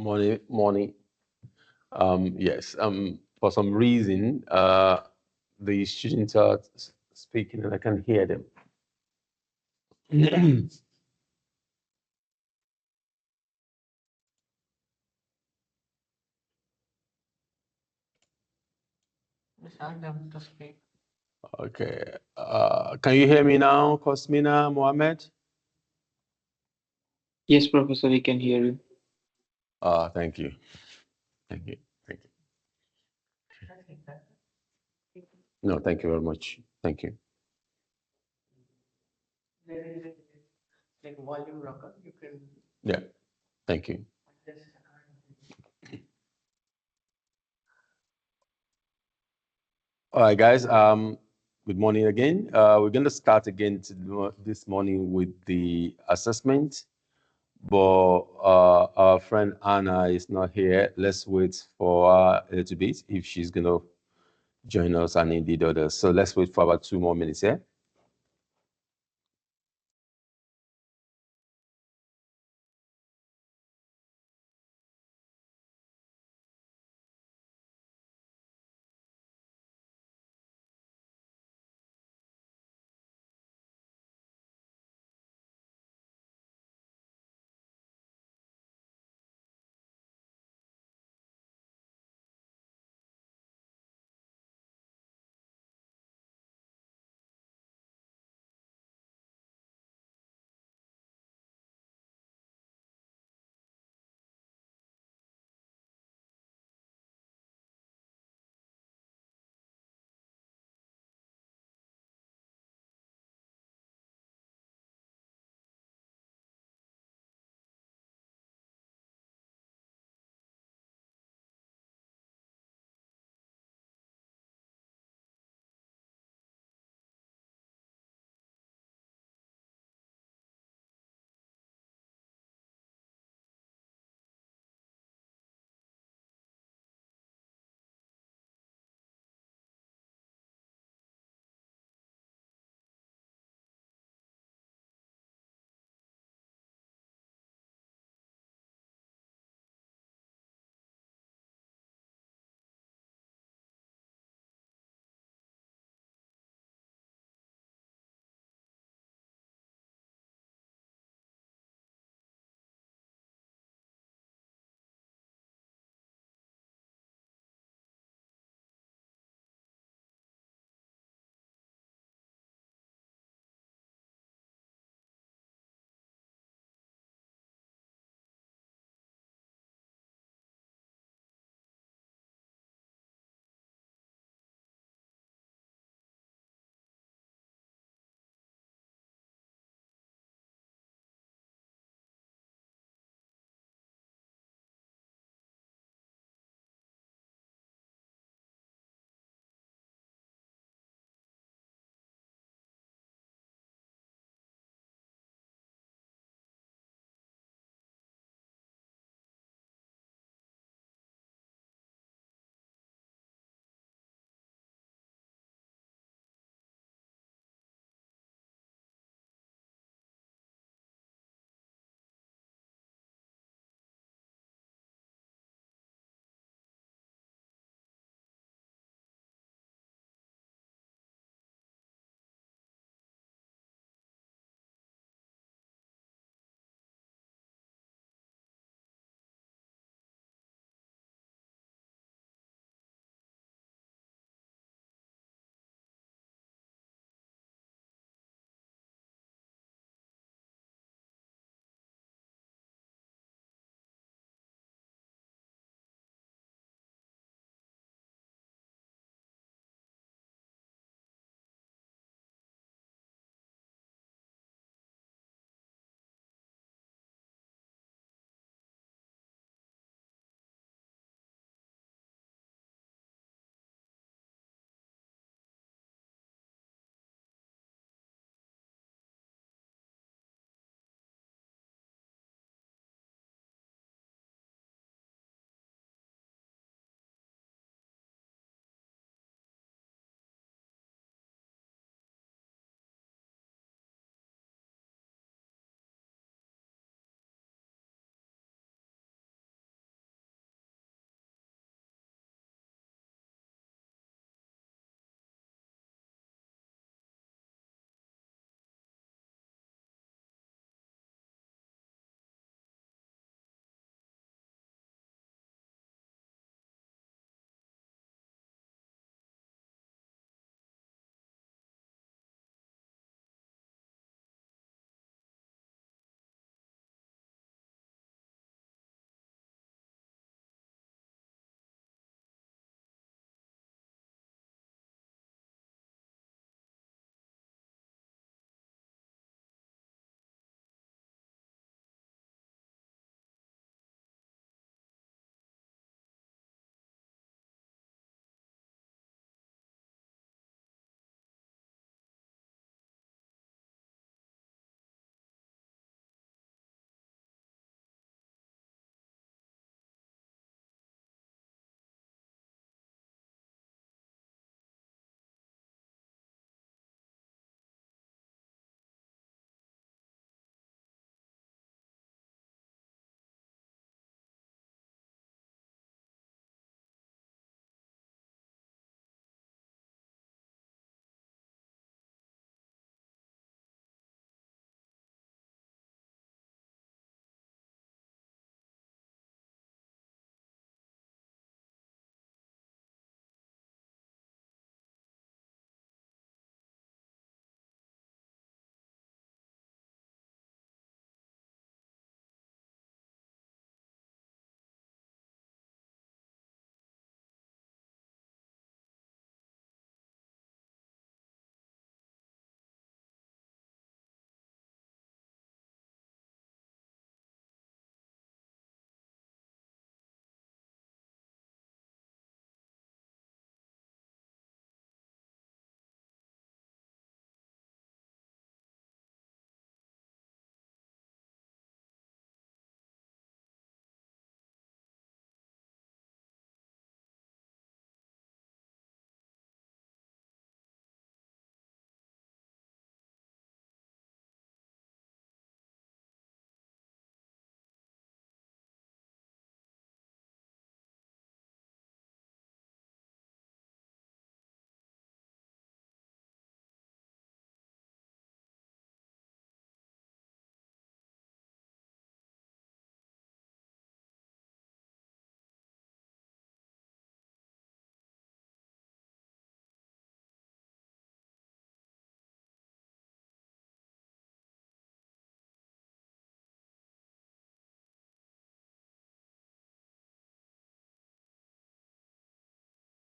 Morning, morning. Yes. For some reason, the students are speaking and I can hear them. Okay. Can you hear me now, Cosmina Mohammed? Yes, Professor, we can hear you. Thank you. Thank you. Thank you. No, thank you very much. Thank you. Yeah, thank you. All right, guys. Good morning again. We're going to start again this morning with the assessment, but our friend Anna is not here. Let's wait for her a little bit if she's going to join us and indeed others. So let's wait for about 2 more minutes, yeah?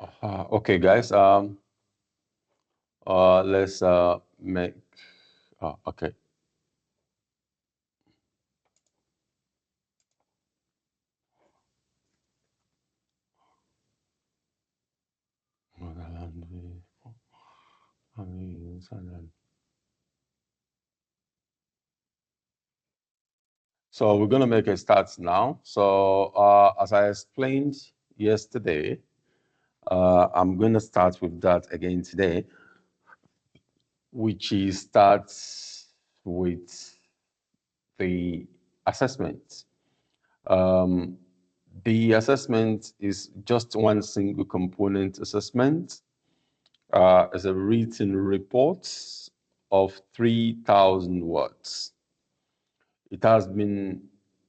Okay, guys. Let's make. Okay. So we're gonna make a start now. So as I explained yesterday, I'm gonna start with that again today, which is starts with the assessment. Um, the assessment is just one single component assessment. It's a written report of 3,000 words. It has been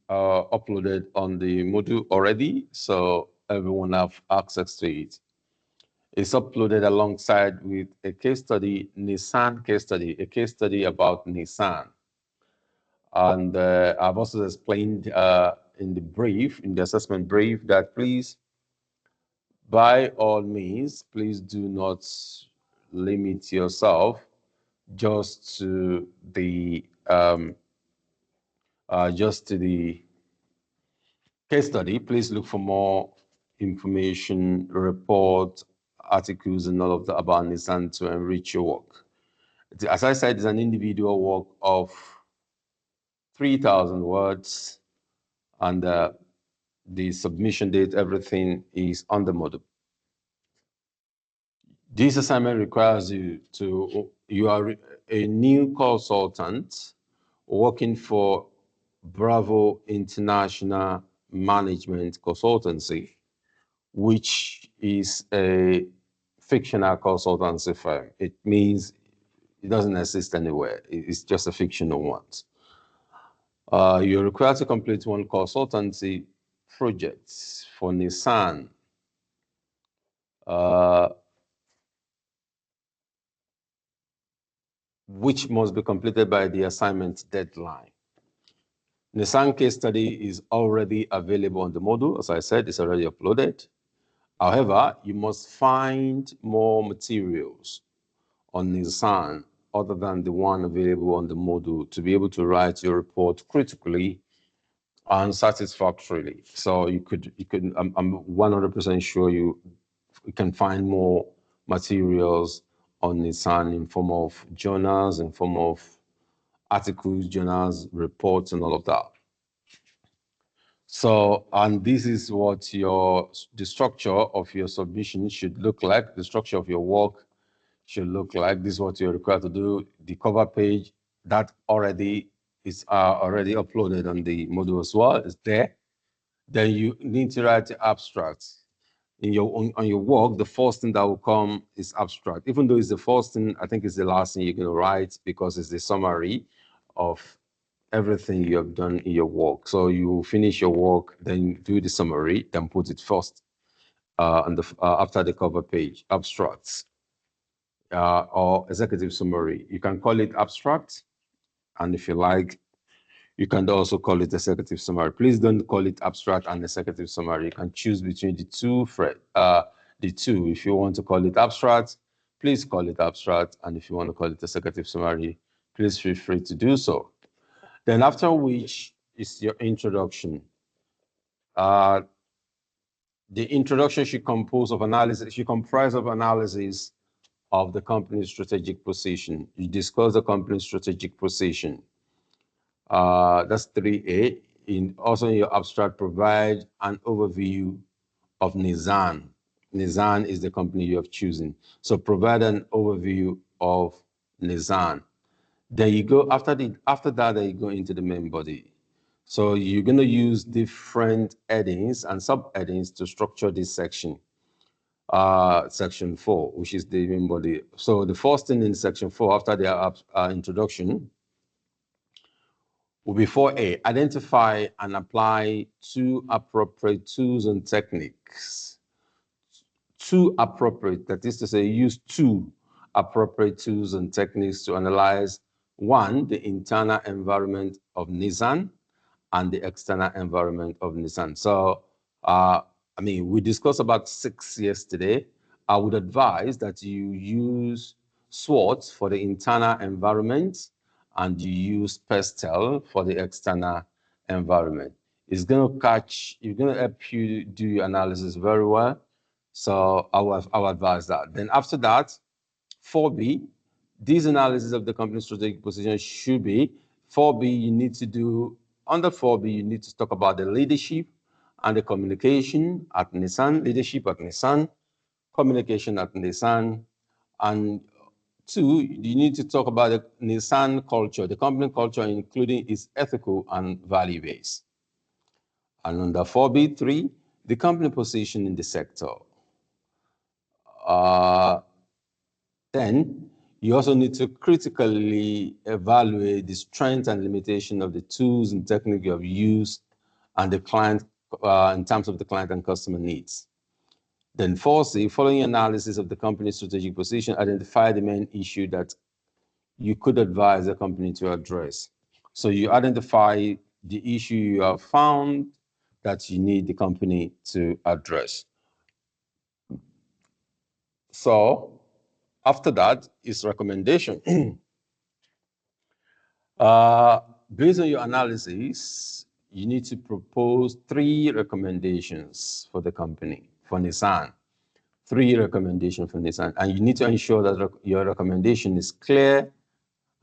uploaded on the module already, so everyone have access to it. It's uploaded alongside with a case study, Nissan case study, a case study about Nissan. And I've also explained in the brief, in the assessment brief, that please, by all means, please do not limit yourself just to the case study. Please look for more information, report, articles, and all of that about Nissan to enrich your work. As I said, it's an individual work of 3,000 words, and the submission date, everything is on the model. This assignment requires you are a new consultant working for Bravo International Management Consultancy, which is a fictional consultancy firm. It means it doesn't exist anywhere. It's just a fictional one. You're required to complete one consultancy project for Nissan. Uh, which must be completed by the assignment deadline. Nissan case study is already available on the module. As I said, it's already uploaded. However, you must find more materials on Nissan other than the one available on the module to be able to write your report critically and satisfactorily. So you could, I'm 100% sure you can find more materials on Nissan in form of journals, in form of articles, journals, reports, and all of that. So, and this is what the structure of your submission should look like. The structure of your work should look like. This is what you're required to do. The cover page that already is already uploaded on the module as well is there. Then you need to write the abstract. On your work, the first thing that will come is abstract. Even though it's the first thing, I think it's the last thing you're going to write because it's the summary of everything you have done in your work. So you finish your work, then do the summary, then put it first after the cover page, abstracts or executive summary. You can call it abstract, and if you like, you can also call it executive summary. Please don't call it abstract and executive summary. You can choose between the two. If you want to call it abstract, please call it abstract, and if you want to call it executive summary, please feel free to do so. Then after which is your introduction. Uh, the introduction should compose of analysis, should comprise of analysis of the company's strategic position. You discuss the company's strategic position. That's 3A. Also in your abstract, provide an overview of Nizan. Nizan is the company you have chosen. So provide an overview of Nizan. Then you go after that, then you go into the main body. So you're going to use different headings and sub-headings to structure this section. Section 4, which is the main body. So the first thing in section 4, after the introduction, will be 4A, identify and apply two appropriate tools and techniques. Two appropriate, that is to say, use two appropriate tools and techniques to analyze, one, the internal environment of Nissan and the external environment of Nissan. So, I mean, we discussed about 6 yesterday, I would advise that you use SWOT for the internal environment and you use PESTEL for the external environment. It's going to help you do your analysis very well. So I'll advise that. Then after that, 4B, this analysis of the company's strategic position should be 4B. You need to do under 4B, you need to talk about the leadership and the communication at Nissan, leadership at Nissan, communication at Nissan, and 2, you need to talk about the Nissan culture, the company culture, including its ethical and value base. And under 4B3, the company position in the sector. Then you also need to critically evaluate the strengths and limitation of the tools and technique you have used and the client in terms of the client and customer needs. Then 4C, following analysis of the company's strategic position, identify the main issue that you could advise the company to address. So you identify the issue you have found that you need the company to address. So after that is recommendation. Based on your analysis, you need to propose 3 recommendations for the company, for Nissan. 3 recommendations for Nissan. And you need to ensure that your recommendation is clear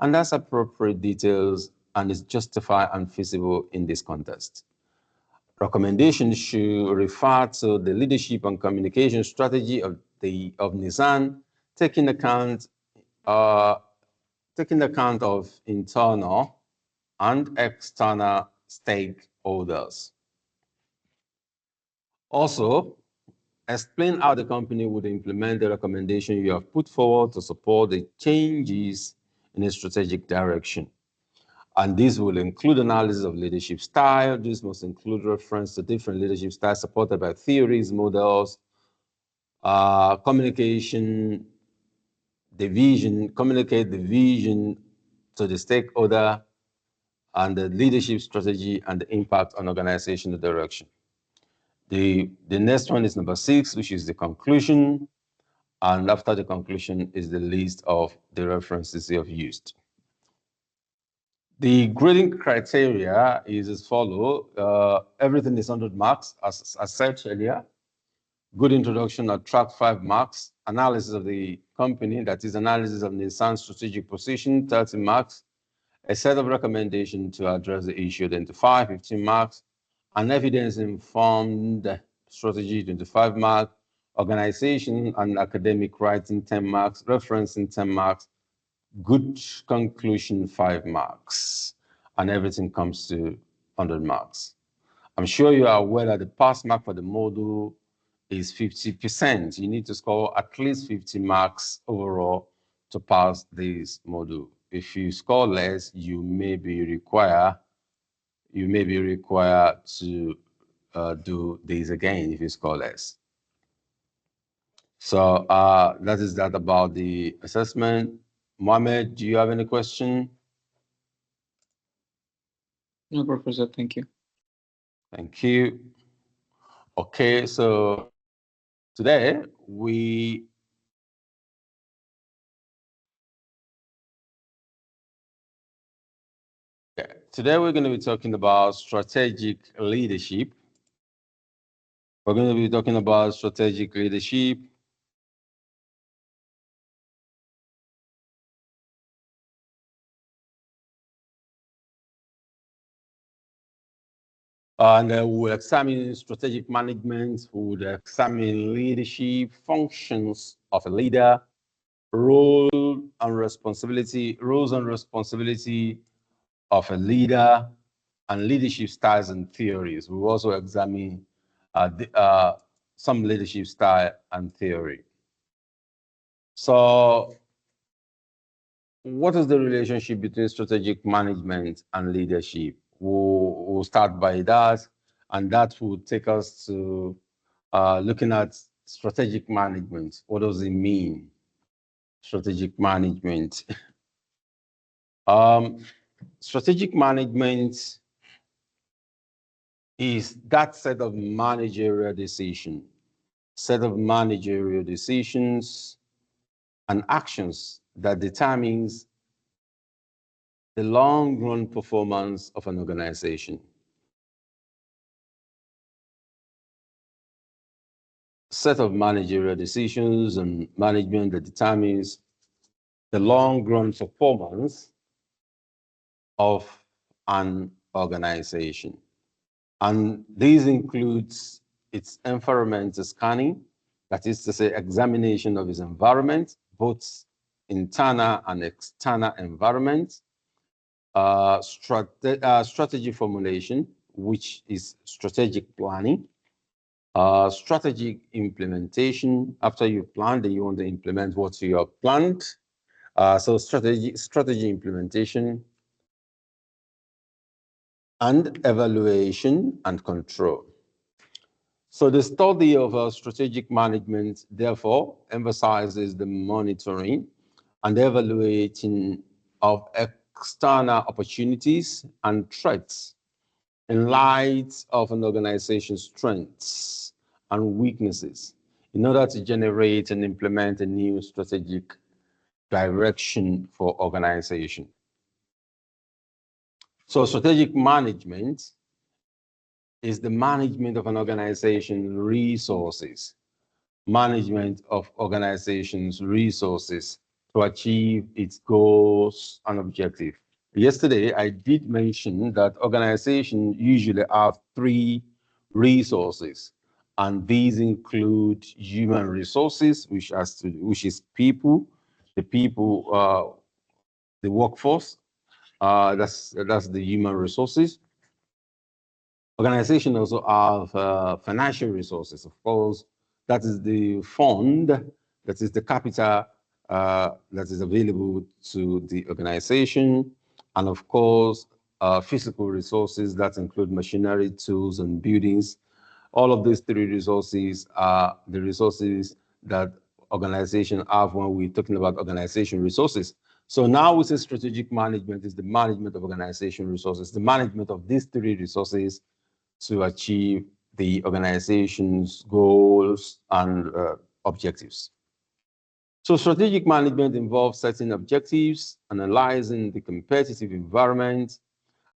and has appropriate details and is justified and feasible in this context. Recommendations should refer to the leadership and communication strategy of Nissan, taking account of internal and external stakeholders. Also, explain how the company would implement the recommendation you have put forward to support the changes in a strategic direction. And this will include analysis of leadership style. This must include reference to different leadership styles supported by theories, models, communication, communicate the vision to the stakeholder, and the leadership strategy and the impact on organizational direction. The next one is number 6, which is the conclusion. And after the conclusion is the list of the references you have used. The grading criteria is as follows. Everything is 100 marks, as I said earlier. Good introduction attract 5 marks. Analysis of the company, that is analysis of Nissan's strategic position, 30 marks. A set of recommendations to address the issue, identify, 15 marks. An evidence-informed strategy, 25 marks. Organization and academic writing, 10 marks. Referencing, 10 marks. Good conclusion, 5 marks. And everything comes to 100 marks. I'm sure you are aware that the pass mark for the module is 50%. You need to score at least 50 marks overall to pass this module. If you score less, you may be required to do this again if you score less. So that is that about the assessment. Mohammed, do you have any question? No, Professor, thank you. Thank you. Okay, so today we're going to be talking about strategic leadership. We're going to be talking about strategic leadership. And we'll examine strategic management, we'll examine leadership, functions of a leader, roles and responsibility of a leader, and leadership styles and theories. We'll also examine some leadership style and theory. So what is the relationship between strategic management and leadership? We'll start by that, and that will take us to looking at strategic management. What does it mean, strategic management? Strategic management is that set of managerial decisions set of managerial decisions and actions that determines the long-run performance of an organization. Set of managerial decisions and management that determines the long-run performance of an organization. And this includes its environmental scanning, that is to say, examination of its environment, both internal and external environment, strategy formulation, which is strategic planning, strategic implementation. After you've planned, then you want to implement what you have planned. So strategy implementation, and evaluation and control. So the study of strategic management, therefore, emphasizes the monitoring and evaluating of external opportunities and threats in light of an organization's strengths and weaknesses in order to generate and implement a new strategic direction for organization. So strategic management is the management of an organization's resources, management of organization's resources to achieve its goals and objectives. Yesterday, I did mention that organizations usually have three resources, and these include human resources, which is people, the workforce. That's the human resources. Organization also have financial resources, of course. That is the fund, that is the capital that is available to the organization. And of course, physical resources that include machinery, tools, and buildings. All of these three resources are the resources that organizations have when we're talking about organization resources. So now we say strategic management is the management of organization resources, the management of these three resources to achieve the organization's goals and objectives. So strategic management involves setting objectives, analyzing the competitive environment,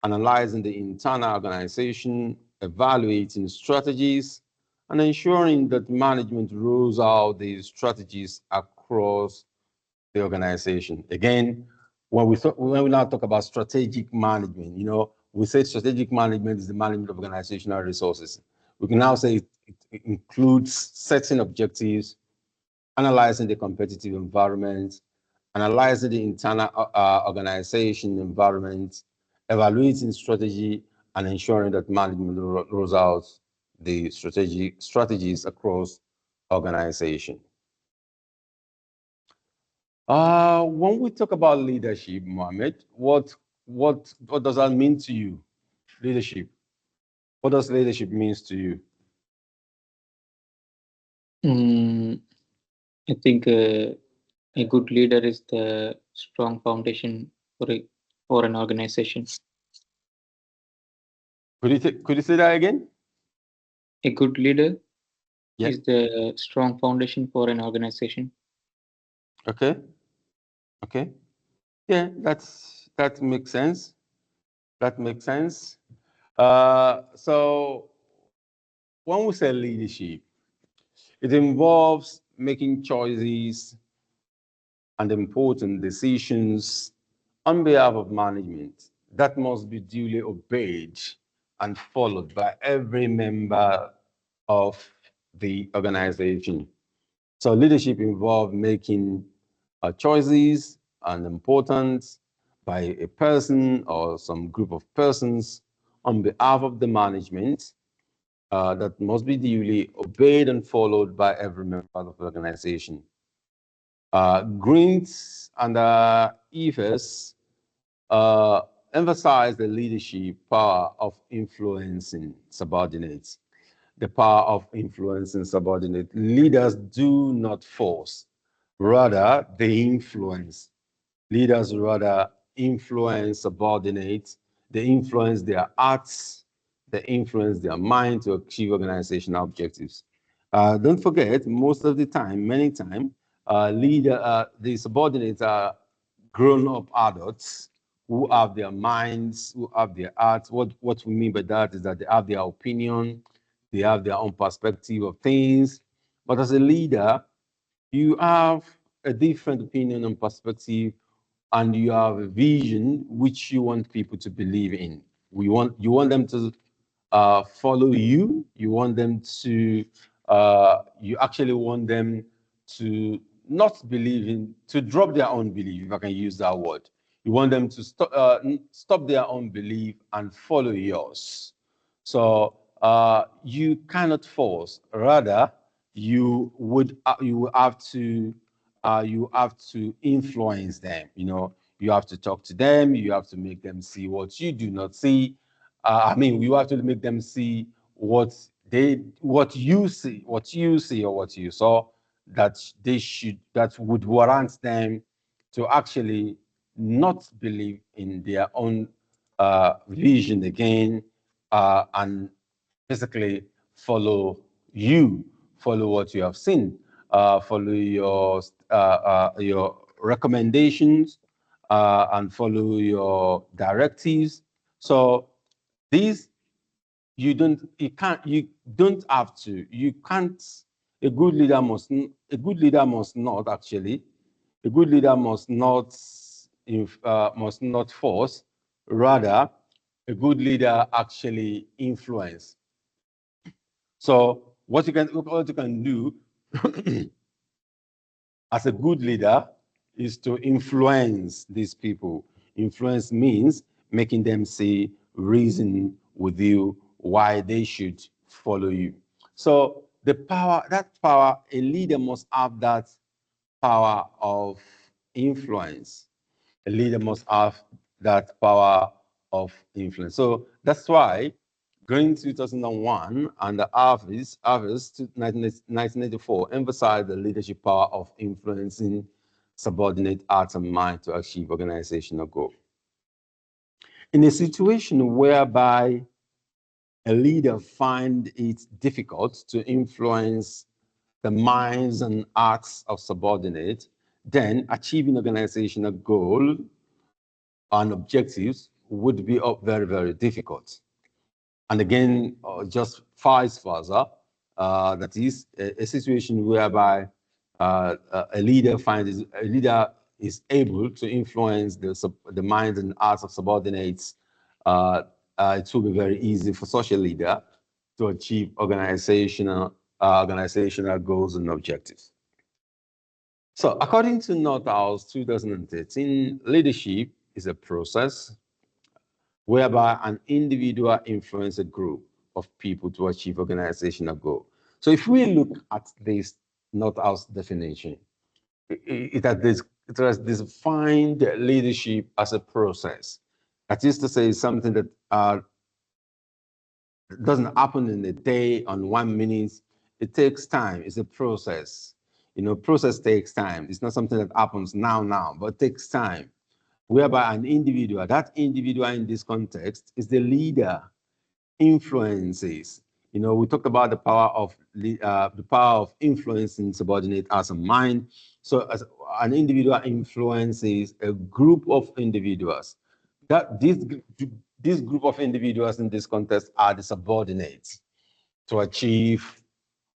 analyzing the internal organization, evaluating strategies, and ensuring that management rolls out these strategies across the organization. Again, when we now talk about strategic management, we say strategic management is the management of organizational resources. We can now say it includes setting objectives, analyzing the competitive environment, analyzing the internal organization environment, evaluating strategy, and ensuring that management rolls out the strategies across organization. When we talk about leadership, Mohammed, what does that mean to you? Leadership. What does leadership means to you? I think a good leader is the strong foundation for an organization. Could you say that again? A good leader Yeah. is the strong foundation for an organization. Okay. Okay. Yeah, that makes sense. That makes sense. So when we say leadership, it involves making choices and important decisions on behalf of management that must be duly obeyed and followed by every member of the organization. So leadership involves making choices and importance by a person or some group of persons on behalf of the management that must be duly obeyed and followed by every member of the organization. Greens and Evers emphasize the leadership power of influencing subordinates. The power of influencing subordinate leaders do not force, rather they influence. Leaders rather influence subordinates. They influence their hearts. They influence their mind to achieve organizational objectives. Don't forget, most of the time, many times, the subordinates are grown-up adults who have their minds, who have their arts. What we mean by that is that they have their opinion, they have their own perspective of things. But as a leader, you have a different opinion and perspective, and you have a vision which you want people to believe in. You want them to follow you. You want them to you actually want them to not believe in to drop their own belief, if I can use that word. You want them to stop their own belief and follow yours. So you cannot force. Rather, you have to influence them. You know, you have to talk to them. You have to make them see what you do not see. I mean, you have to make them see what you see, or what you saw, that would warrant them to actually not believe in their own vision again, and basically follow you, follow what you have seen, follow your recommendations, and follow your directives. So these you don't have to, you can't. A good leader must not actually, a good leader must not force. Rather, a good leader actually influence. So what you can do as a good leader is to influence these people. Influence means making them see reason with you why they should follow you. So that power, a leader must have that power of influence. A leader must have that power of influence. So that's why going 2001 and the Harvest 1994 emphasized the leadership power of influencing subordinate hearts and mind to achieve organizational goal. In a situation whereby a leader finds it difficult to influence the minds and hearts of subordinates, then achieving organizational goal and objectives would be very, very difficult. And again, just vice versa, that is a situation whereby a leader is able to influence the minds and hearts of subordinates. It will be very easy for such a leader to achieve organizational goals and objectives. So according to Northouse 2013, leadership is a process whereby an individual influences a group of people to achieve organizational goal. So if we look at this Northouse definition, it has defined leadership as a process. That is to say, something that doesn't happen in a day, on 1 minute. It takes time. It's a process. You know, process takes time. It's not something that happens now, but it takes time. Whereby an individual, that individual in this context, is the leader, influences. You know, we talked about the power of influencing subordinate as a mind. So as an individual influences a group of individuals. That this group of individuals in this context are the subordinates to achieve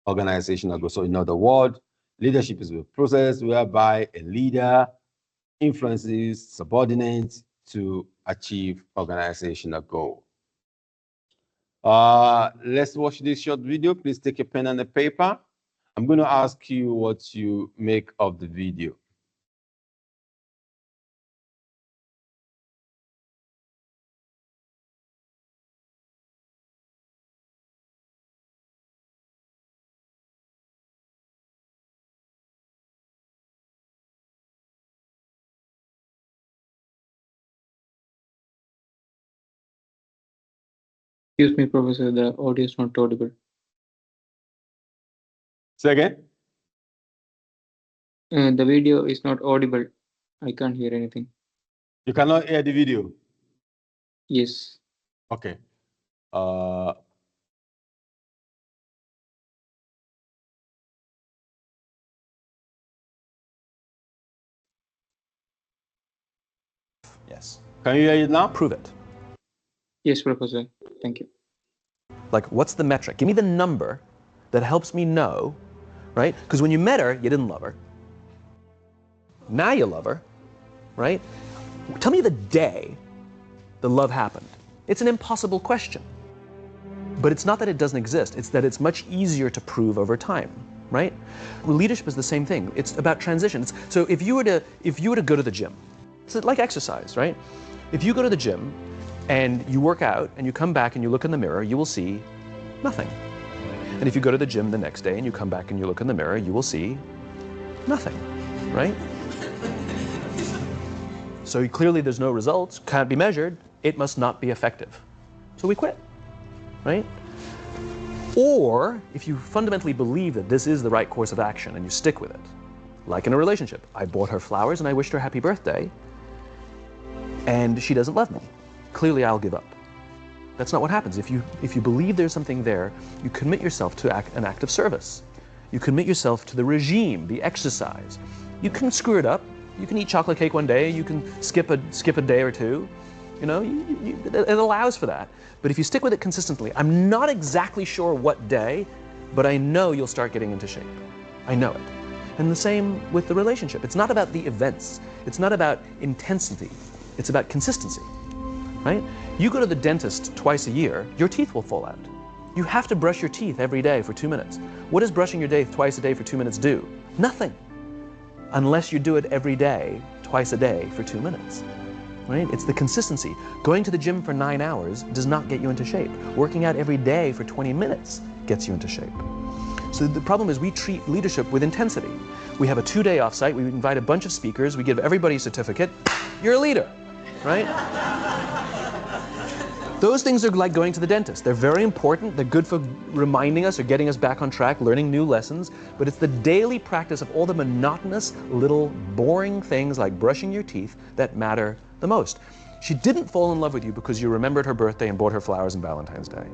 organizational goals. So in other words, leadership is a process whereby a leader influences subordinates to achieve organizational goal. Let's watch this short video. Please take a pen and a paper. I'm going to ask you what you make of the video. Excuse me, Professor, the audio is not audible. Say again? The video is not audible. I can't hear anything. You cannot hear the video? Yes. Okay. Uh, Yes. Can you hear it now? Prove it. Yes, Professor. Thank you. Like, what's the metric? Give me the number that helps me know, right? Because when you met her, you didn't love her. Now you love her, right? Tell me the day the love happened. It's an impossible question. But it's not that it doesn't exist, it's that it's much easier to prove over time, right? Leadership is the same thing. It's about transitions. So if you were to go to the gym, it's like exercise, right? If you go to the gym and you work out and you come back and you look in the mirror, you will see nothing. And if you go to the gym the next day and you come back and you look in the mirror, you will see nothing, right? So clearly there's no results, can't be measured, it must not be effective. So we quit, right? Or if you fundamentally believe that this is the right course of action and you stick with it, like in a relationship, I bought her flowers and I wished her happy birthday, and she doesn't love me. Clearly I'll give up. That's not what happens. If you believe there's something there, you commit yourself to an act of service. You commit yourself to the regime, the exercise. You can screw it up. You can eat chocolate cake one day. You can skip a day or two. You know, it allows for that. But if you stick with it consistently, I'm not exactly sure what day, but I know you'll start getting into shape. I know it. And the same with the relationship. It's not about the events. It's not about intensity. It's about consistency, right? You go to the dentist twice a year, your teeth will fall out. You have to brush your teeth every day for 2 minutes. What does brushing your teeth twice a day for 2 minutes do? Nothing. Unless you do it every day, twice a day for 2 minutes, right? It's the consistency. Going to the gym for 9 hours does not get you into shape. Working out every day for 20 minutes gets you into shape. So the problem is we treat leadership with intensity. We have a 2-day offsite, we invite a bunch of speakers, we give everybody a certificate, you're a leader, right? Those things are like going to the dentist. They're very important. They're good for reminding us or getting us back on track, learning new lessons. But it's the daily practice of all the monotonous, little, boring things like brushing your teeth that matter the most. She didn't fall in love with you because you remembered her birthday and bought her flowers on Valentine's Day.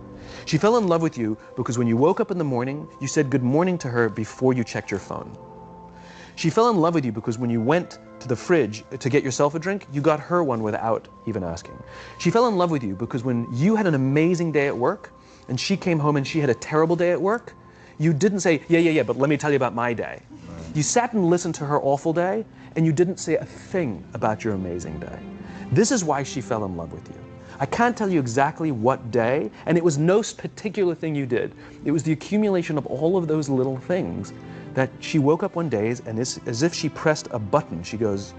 She fell in love with you because when you woke up in the morning, you said good morning to her before you checked your phone. She fell in love with you because when you went to the fridge to get yourself a drink, you got her one without even asking. She fell in love with you because when you had an amazing day at work and she came home and she had a terrible day at work, you didn't say, yeah, but let me tell you about my day. You sat and listened to her awful day and you didn't say a thing about your amazing day. This is why she fell in love with you. I can't tell you exactly what day, and it was no particular thing you did. It was the accumulation of all of those little things that she woke up one day and as if she pressed a button, she goes,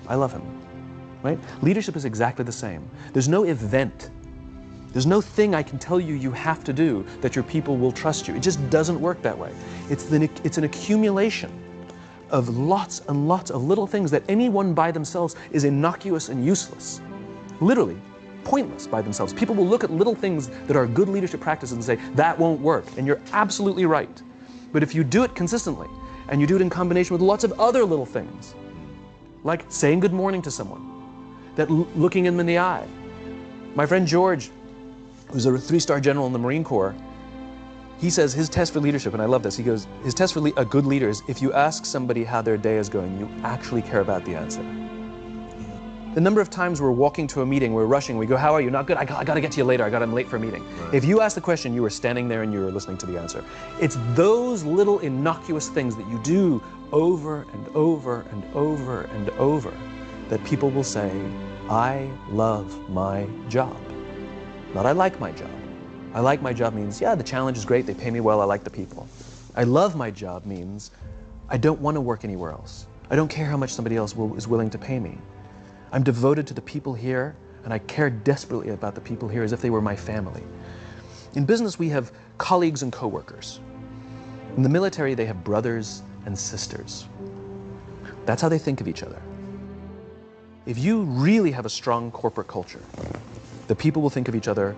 I love him, right? Leadership is exactly the same. There's no event. There's no thing I can tell you you have to do that your people will trust you. It just doesn't work that way. It's an accumulation of lots and lots of little things that anyone by themselves is innocuous and useless. Literally, pointless by themselves. People will look at little things that are good leadership practices and say, that won't work. And you're absolutely right. But if you do it consistently, and you do it in combination with lots of other little things, like saying good morning to someone, that looking them in the eye. My friend George, who's a 3-star general in the Marine Corps, he says his test for leadership, and I love this, he goes, his test for a good leader is if you ask somebody how their day is going, you actually care about the answer. The number of times we're walking to a meeting, we're rushing, we go, how are you? Not good, I gotta get to you later, I'm late for a meeting. Right. If you ask the question, you were standing there and you were listening to the answer. It's those little innocuous things that you do over and over and over and over that people will say, I love my job. Not I like my job. I like my job means, yeah, the challenge is great, they pay me well, I like the people. I love my job means, I don't want to work anywhere else. I don't care how much somebody else is willing to pay me. I'm devoted to the people here, and I care desperately about the people here as if they were my family. In business, we have colleagues and coworkers. In the military, they have brothers and sisters. That's how they think of each other. If you really have a strong corporate culture, the people will think of each other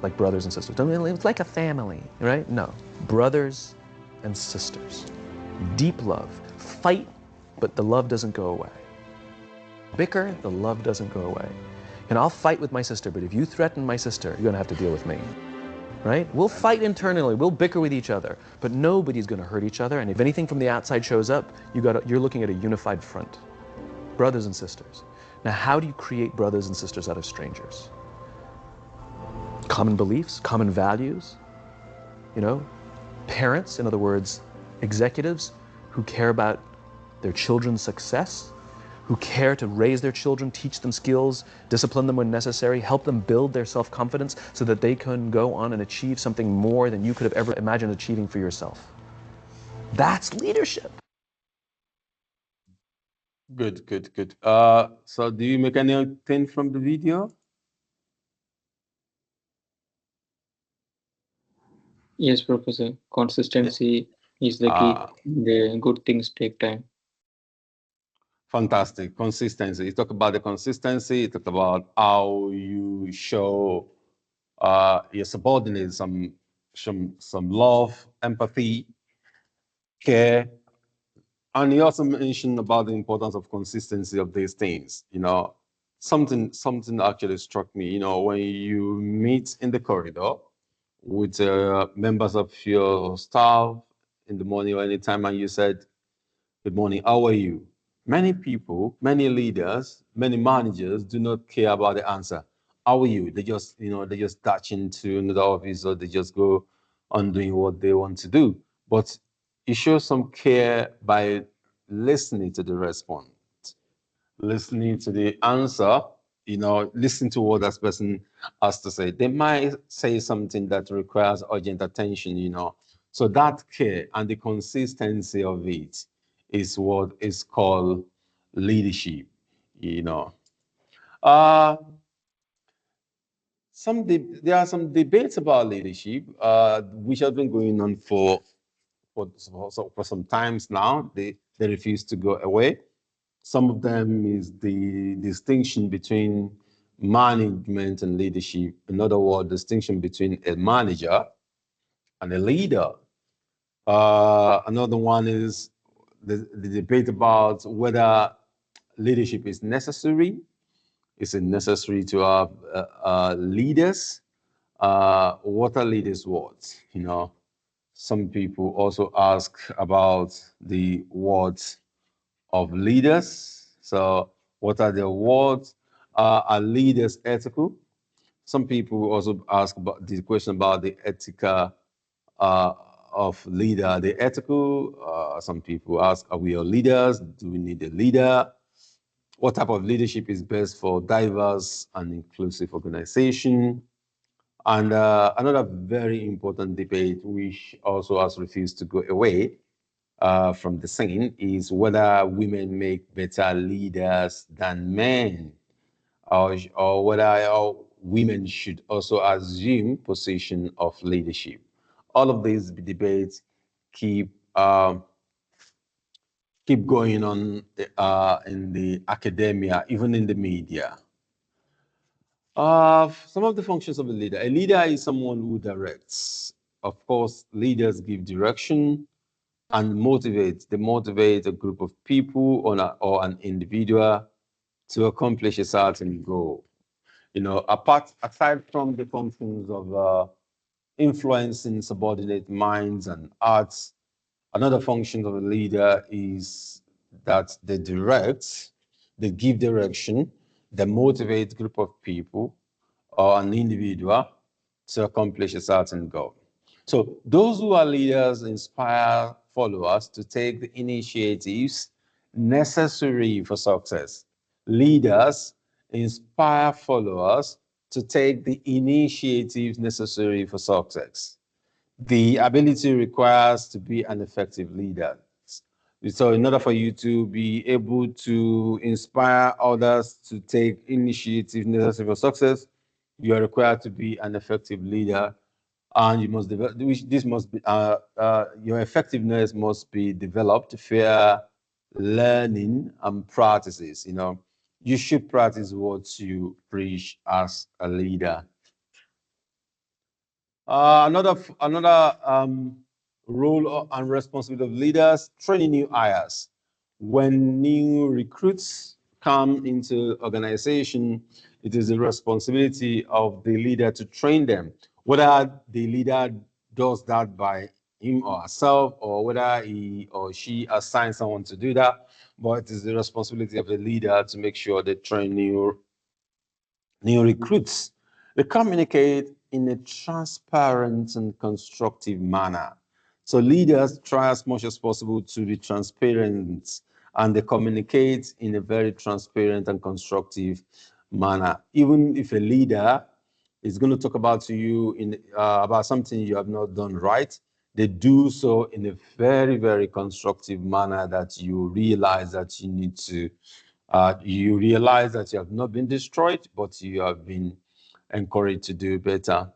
like brothers and sisters. It's like a family, right? No, brothers and sisters. Deep love. Fight, but the love doesn't go away. Bicker, the love doesn't go away. And I'll fight with my sister, but if you threaten my sister, you're gonna have to deal with me, right? We'll fight internally, we'll bicker with each other, but nobody's gonna hurt each other, and if anything from the outside shows up, you're looking at a unified front. Brothers and sisters. Now, how do you create brothers and sisters out of strangers? Common beliefs, common values, you know, parents, in other words, executives who care about their children's success, who care to raise their children, teach them skills, discipline them when necessary, help them build their self-confidence so that they can go on and achieve something more than you could have ever imagined achieving for yourself. That's leadership. Good, good, good. So do you make anything from the video? Yes, Professor. Consistency is the key. The good things take time. Fantastic. Consistency. You talk about the consistency. You talk about how you show your subordinates some love, empathy, care. And you also mentioned about the importance of consistency of these things. You know, something actually struck me. You know, when you meet in the corridor with members of your staff in the morning or anytime, and you said, "Good morning, how are you?" Many people, many leaders, many managers do not care about the answer. How are you? They just, they just dash into another office or they just go on doing what they want to do. But you show some care by listening to the response, listening to the answer, listen to what that person has to say. They might say something that requires urgent attention. So that care and the consistency of it is what is called leadership, you know. Uh, there are some debates about leadership, which have been going on for some times now. They refuse to go away. Some of them is the distinction between management and leadership. In other words, distinction between a manager and a leader. Another one is the debate about whether leadership is necessary. Is it necessary to have leaders? What are leaders words? Some people also ask about the words of leaders. So, what are the words? Are leaders ethical? Some people also ask about the question about the ethical uh, of leader. Are they ethical? Some people ask, are we all leaders? Do we need a leader? What type of leadership is best for diverse and inclusive organization? And another very important debate, which also has refused to go away from the scene, is whether women make better leaders than men, or whether women should also assume position of leadership. All of these debates keep keep going on in the academia, even in the media. Some of the functions of a leader. A leader is someone who directs. Of course, leaders give direction and motivate. They motivate a group of people or an individual to accomplish a certain goal. Aside from the functions of influencing subordinate minds and arts, another function of a leader is that they give direction, they motivate a group of people or an individual to accomplish a certain goal. So those who are leaders inspire followers to take the initiatives necessary for success. Leaders inspire followers to take the initiatives necessary for success. The ability requires to be an effective leader. So in order for you to be able to inspire others to take initiative necessary for success, you are required to be an effective leader, and you must develop. This must be your effectiveness must be developed via learning and practices. You should practice what you preach as a leader. Another role and responsibility of leaders: training new hires. When new recruits come into organization, it is the responsibility of the leader to train them. Whether the leader does that by him or herself, or whether he or she assigns someone to do that. But it is the responsibility of the leader to make sure they train new recruits. They communicate in a transparent and constructive manner. So leaders try as much as possible to be transparent, and they communicate in a very transparent and constructive manner. Even if a leader is going to talk about to you about something you have not done right, they do so in a very, very constructive manner that you realize that you need to you realize that you have not been destroyed, but you have been encouraged to do better.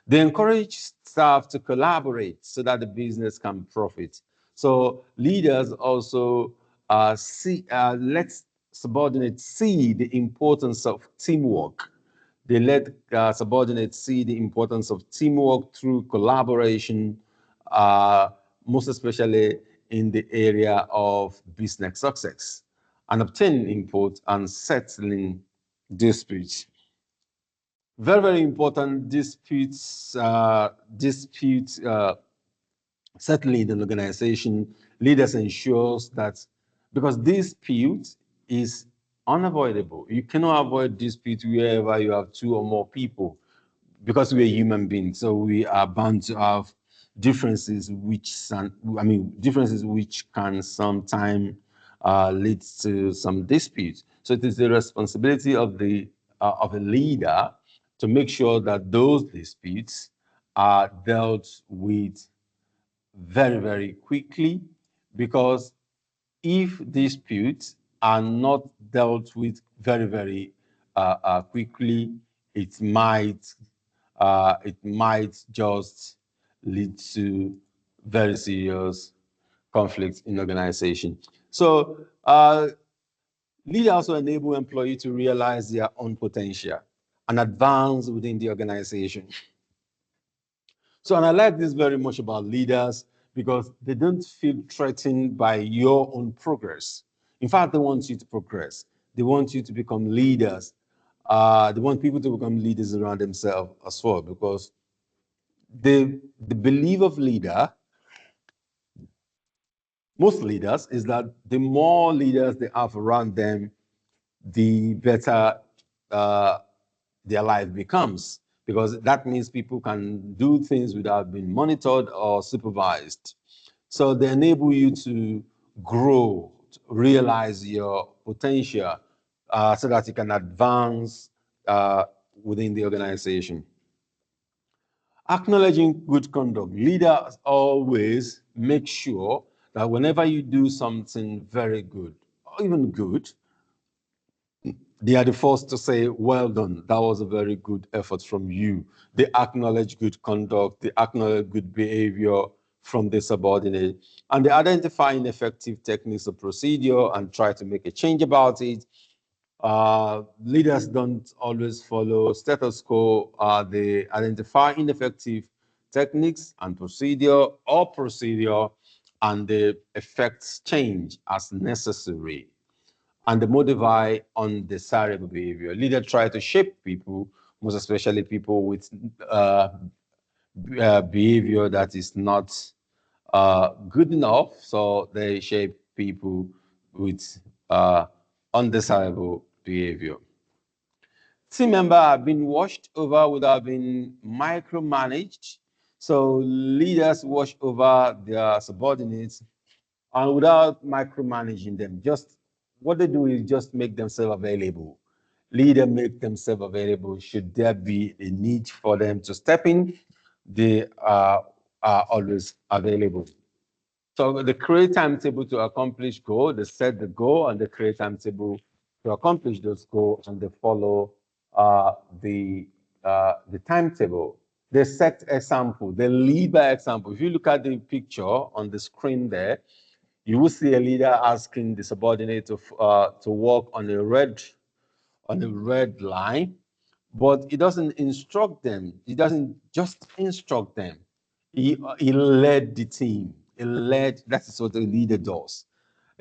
They encourage staff to collaborate so that the business can profit. So leaders also let subordinates see the importance of teamwork. They let subordinates see the importance of teamwork through collaboration, uh, most especially in the area of business success, and obtaining input and settling disputes. Very, very important disputes settling in an organization. Leaders ensures that, because dispute is unavoidable. You cannot avoid dispute wherever you have two or more people, because we're human beings, so we are bound to have differences which can sometimes lead to some disputes. So it is the responsibility of a leader to make sure that those disputes are dealt with very, very quickly, because if disputes are not dealt with very, very quickly, it might just lead to very serious conflicts in organization. So lead also enable employee to realize their own potential and advance within the organization. So, and I like this very much about leaders, because they don't feel threatened by your own progress. In fact, they want you to progress. They want you to become leaders. They want people to become leaders around themselves as well, because the belief of most leaders, is that the more leaders they have around them, the better uh, their life becomes, because that means people can do things without being monitored or supervised. So they enable you to grow, to realize your potential, so that you can advance within the organization. Acknowledging good conduct. Leaders always make sure that whenever you do something very good, or even good, they are the first to say, well done, that was a very good effort from you. They acknowledge good conduct, they acknowledge good behavior from the subordinate, and they identify ineffective techniques or procedure and try to make a change about it. Leaders don't always follow status quo. They identify ineffective techniques and procedure, and they effect change as necessary, and they modify undesirable behavior. Leaders try to shape people, most especially people with behavior that is not good enough. So they shape people with undesirable behavior. Team members have been watched over without being micromanaged. So leaders watch over their subordinates and without micromanaging them. Just what they do is just make themselves available. Leader make themselves available. Should there be a need for them to step in, they are always available. So they create timetable to accomplish goal. They set the goal and they create timetable to accomplish those goals, and they follow uh, the the timetable. They set example. They lead by example. If you look at the picture on the screen there, you will see a leader asking the subordinate to walk on a red line, but he doesn't instruct them. He doesn't just instruct them. He led the team. That is what a leader does.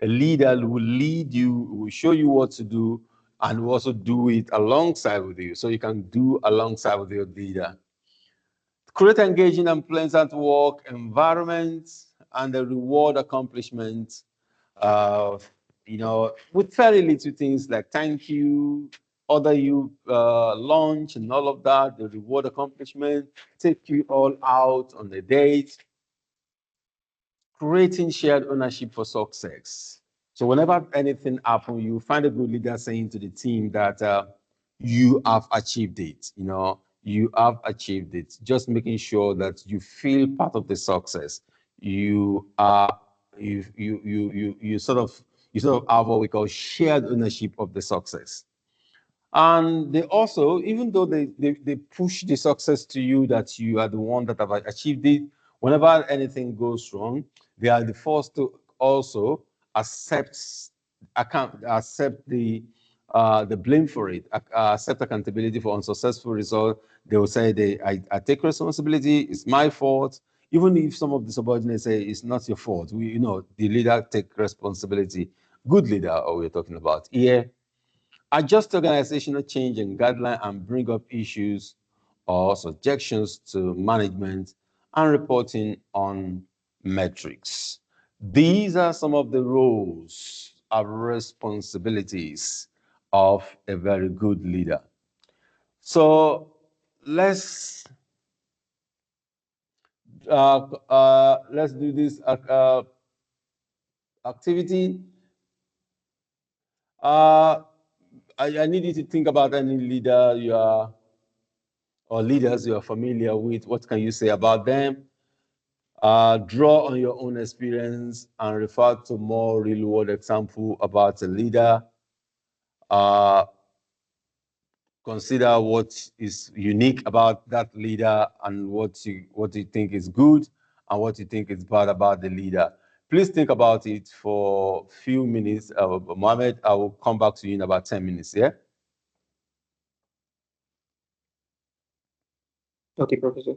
A leader will lead you, will show you what to do, and will also do it alongside with you. So you can do alongside with your leader. Create engaging and pleasant work environments and the reward accomplishment, with very little things like thank you, order you lunch and all of that, the reward accomplishment, take you all out on a date, creating shared ownership for success. So whenever anything happens, you find a good leader saying to the team that you have achieved it. You have achieved it. Just making sure that you feel part of the success. You are you sort of have what we call shared ownership of the success. And they also, even though they push the success to you that you are the one that have achieved it, whenever anything goes wrong, they are the first to also accept accept the blame for it, accept accountability for unsuccessful result. They will say I take responsibility, it's my fault. Even if some of the subordinates say it's not your fault, the leader take responsibility. Good leader, or we're talking about here. Adjust organizational change and guideline and bring up issues or suggestions to management and reporting on metrics. These are some of the roles and responsibilities of a very good leader. So let's do this activity. I need you to think about any leader you are or leaders you are familiar with. What can you say about them? Draw on your own experience and refer to more real-world example about a leader. Consider what is unique about that leader and what you think is good and what you think is bad about the leader. Please think about it for a few minutes. Mohammed, I will come back to you in about 10 minutes, yeah? Okay, Professor.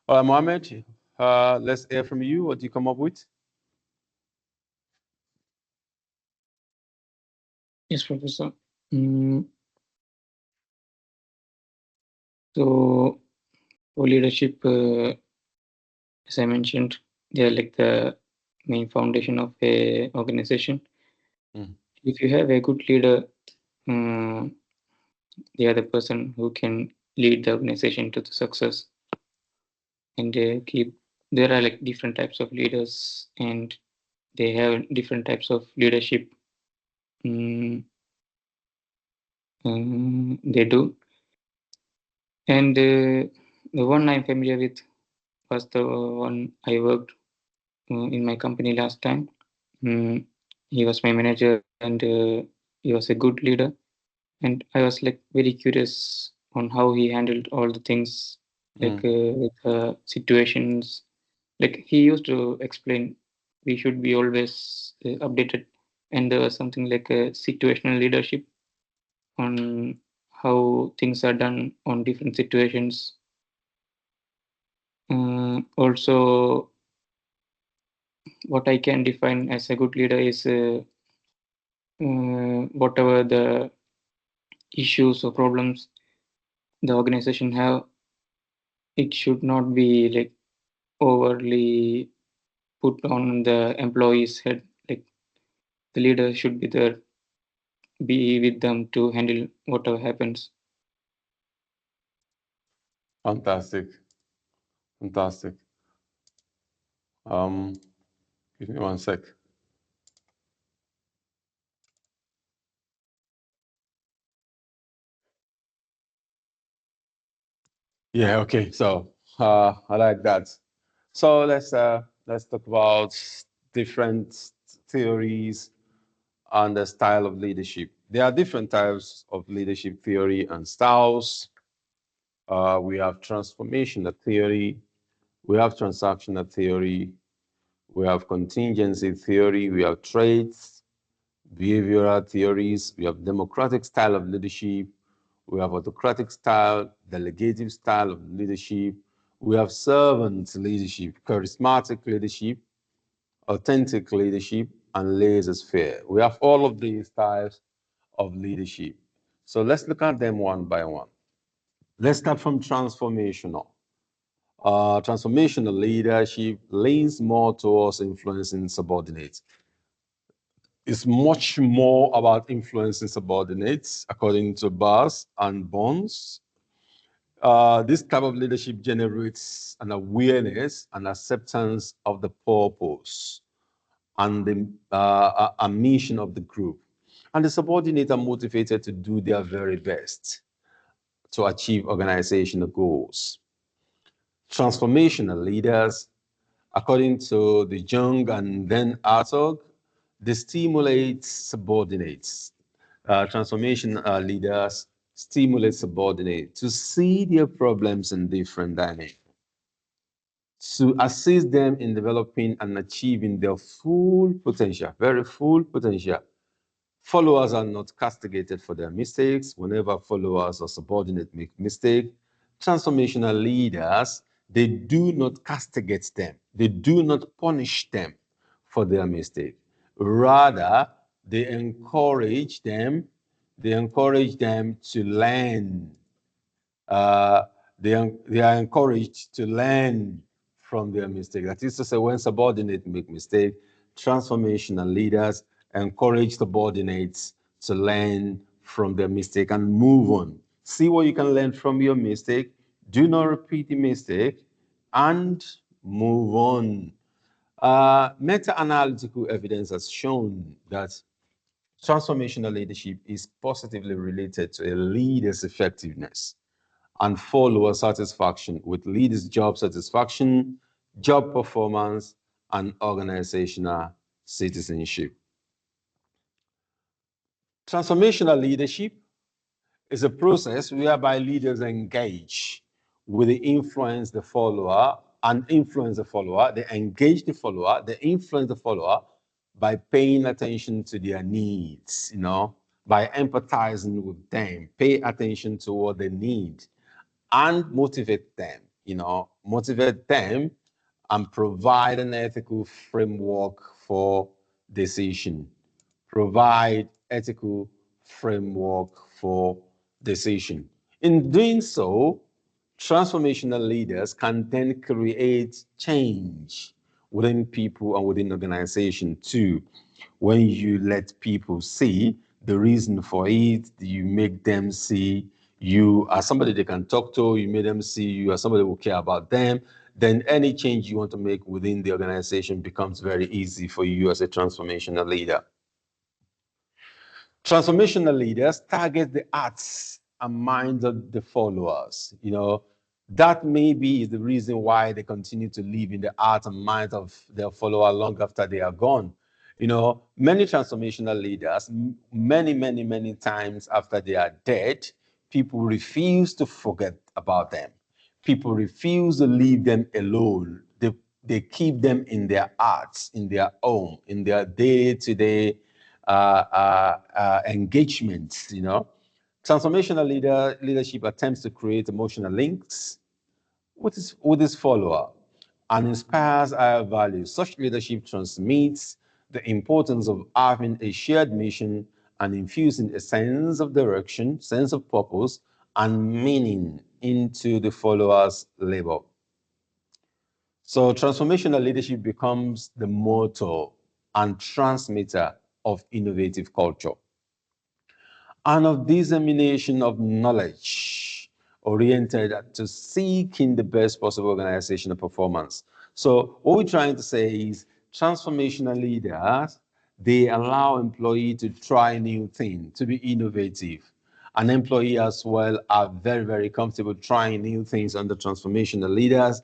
All right, Mohammed, let's hear from you. What do you come up with? Yes, Professor. Mm, so for leadership, as I mentioned, they are like the main foundation of a organization. Mm. If you have a good leader, um, they are the person who can lead the organization to the success. And keep there are like different types of leaders, and they have different types of leadership. Mm, they do, and the one I'm familiar with was the one I worked in my company last time. Mm, he was my manager, and he was a good leader. And I was like very curious on how he handled all the things, like Mm. with situations. Like he used to explain, we should be always updated, and there was something like a situational leadership on how things are done on different situations. Also, what I can define as a good leader is whatever the issues or problems the organization have, it should not be like overly put on the employee's head. Like the leader should be there, be with them to handle whatever happens. Fantastic. Fantastic. Um, Give me one sec. Yeah, okay. So I like that. So let's talk about different theories and the style of leadership. There are different types of leadership theory and styles. We have transformational theory, we have transactional theory, we have contingency theory, we have traits, behavioral theories, we have democratic style of leadership, we have autocratic style, delegative style of leadership, we have servant leadership, charismatic leadership, authentic leadership, and laissez-faire. We have all of these types of leadership. So let's look at them one by one. Let's start from transformational. Transformational leadership leans more towards influencing subordinates. It's much more about influencing subordinates, according to Bass and Bonds. This type of leadership generates an awareness and acceptance of the purpose and the a mission of the group. And the subordinates are motivated to do their very best to achieve organizational goals. Transformational leaders, according to the Jung and then Artog, they stimulate subordinates. Transformation leaders stimulate subordinates to see their problems in different dimensions, to assist them in developing and achieving their full potential, very full potential. Followers are not castigated for their mistakes. Whenever followers or subordinates make mistake, transformational leaders, they do not castigate them. They do not punish them for their mistake. Rather, they encourage them. They encourage them to learn. uh, they are encouraged to learn from their mistake. That is to say, when subordinates make mistake, transformational leaders encourage subordinates to learn from their mistake and move on. See what you can learn from your mistake. Do not repeat the mistake and move on. Meta-analytical evidence has shown that transformational leadership is positively related to a leader's effectiveness and follower satisfaction, with leaders' job satisfaction, job performance, and organizational citizenship. Transformational leadership is a process whereby leaders engage with the influence the follower and influence the follower. They engage the follower, they influence the follower by paying attention to their needs, by empathizing with them, pay attention to what they need and motivate them. motivate them, and provide an ethical framework for decision. Provide ethical framework for decision. In doing so, transformational leaders can then create change within people and within organization too. When you let people see the reason for it, you make them see you as somebody they can talk to, you make them see you as somebody who care about them, then any change you want to make within the organization becomes very easy for you as a transformational leader. Transformational leaders target the hearts and minds of the followers. That maybe is the reason why they continue to live in the heart and mind of their follower long after they are gone. Many transformational leaders, many times after they are dead, people refuse to forget about them. People refuse to leave them alone. They keep them in their hearts, in their home, in their day-to-day engagements. Transformational leadership attempts to create emotional links with his follower and inspires our values. Such leadership transmits the importance of having a shared mission and infusing a sense of direction, sense of purpose, and meaning into the follower's labor. So transformational leadership becomes the motor and transmitter of innovative culture and of dissemination of knowledge oriented to seeking the best possible organizational performance. So what we're trying to say is transformational leaders, they allow employee to try new things, to be innovative. An employee as well are very comfortable trying new things under transformational leaders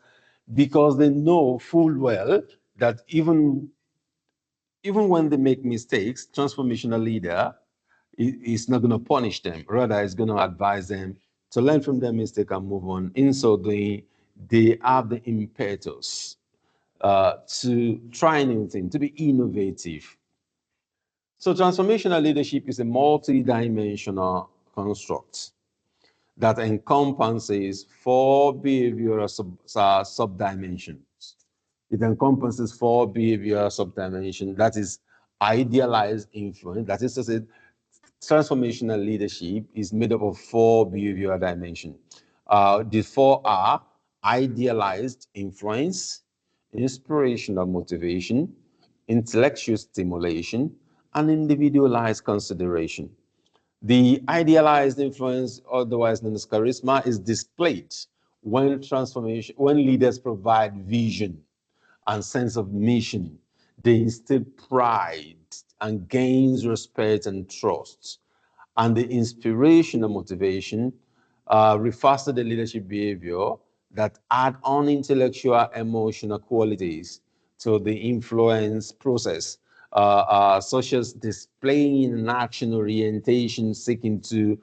because they know full well that even when they make mistakes, transformational leader is not going to punish them. Rather, it's going to advise them to learn from their mistake and move on. In so doing, they have the impetus to try new things, to be innovative. So transformational leadership is a multi-dimensional construct that encompasses 4 behavioral sub-dimensions. It encompasses 4 behavioral sub-dimensions. That is idealized influence. That is to say, transformational leadership is made up of 4 behavioral dimensions. The 4 are idealized influence, inspirational motivation, intellectual stimulation, and individualized consideration. The idealized influence, otherwise known as charisma, is displayed when leaders provide vision and sense of mission. They instill pride and gains respect and trust. And the inspiration and motivation refers to the leadership behavior that add on intellectual, emotional qualities to the influence process, such as displaying an action orientation seeking to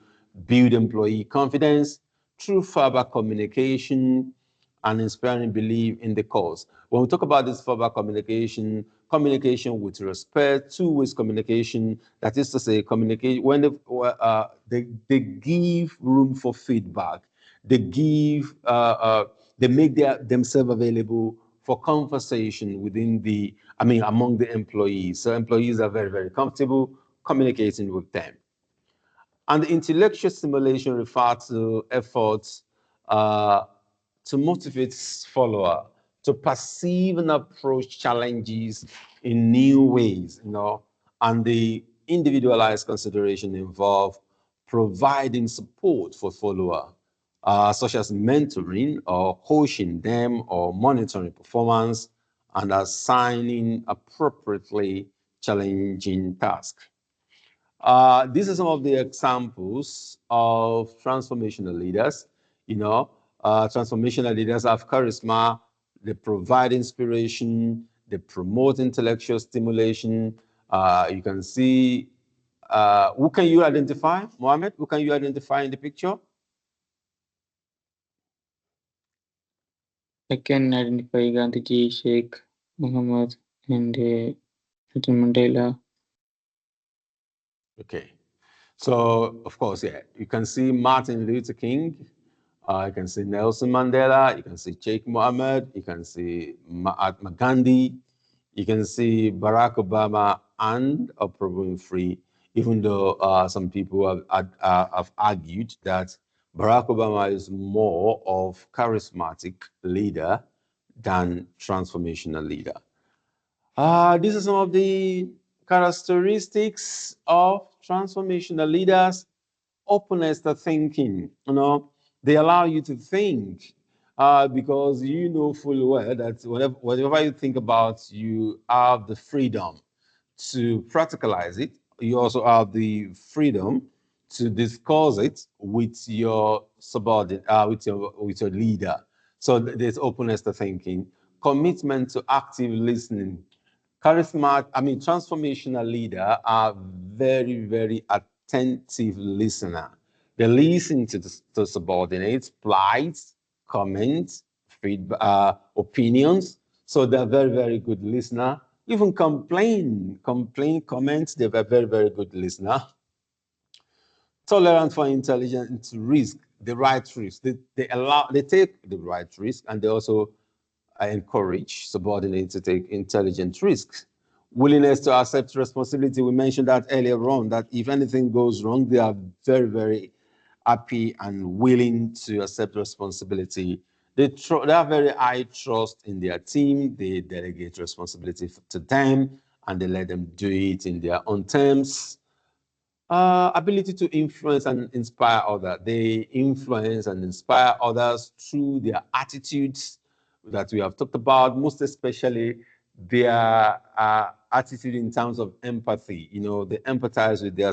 build employee confidence through verbal communication and inspiring belief in the cause. When we talk about this verbal communication, communication with respect, two-way communication, that is to say, communicate when they give room for feedback, they give, they make themselves available for conversation among the employees. So employees are very comfortable communicating with them. And the intellectual stimulation refers to efforts to motivate follower to perceive and approach challenges in new ways, and the individualized consideration involve providing support for follower, such as mentoring or coaching them or monitoring performance and assigning appropriately challenging tasks. These are some of the examples of transformational leaders. Transformational leaders have charisma, they provide inspiration, they promote intellectual stimulation. You can see, who can you identify, Mohammed? Who can you identify in the picture? I can identify Gandhiji, Sheikh Muhammad, and Nelson Mandela. Okay. So, of course, yeah, you can see Martin Luther King, You can see Nelson Mandela, you can see Sheikh Mohammed, you can see Mahatma Gandhi, you can see Barack Obama and Oprah Winfrey, even though some people have argued that Barack Obama is more of charismatic leader than transformational leader. These are some of the characteristics of transformational leaders. Openness to thinking, they allow you to think because you know full well that whatever you think about, you have the freedom to practicalize it. You also have the freedom to discuss it with your subordinate, with your leader. So there's openness to thinking, commitment to active listening. Transformational leader are very, very attentive listener. They listen to the subordinates, plights, comments, feedback, opinions. So they're very, very good listener. Even comments, they're a very, very good listener. Tolerant for intelligent risk, the right risk. They take the right risk, and they also encourage subordinates to take intelligent risks. Willingness to accept responsibility. We mentioned that earlier on, that if anything goes wrong, they are very, very happy and willing to accept responsibility. They have very high trust in their team. They delegate responsibility to them, and they let them do it in their own terms. Ability to influence and inspire others. They influence and inspire others through their attitudes that we have talked about, most especially their attitude in terms of empathy. They empathize with their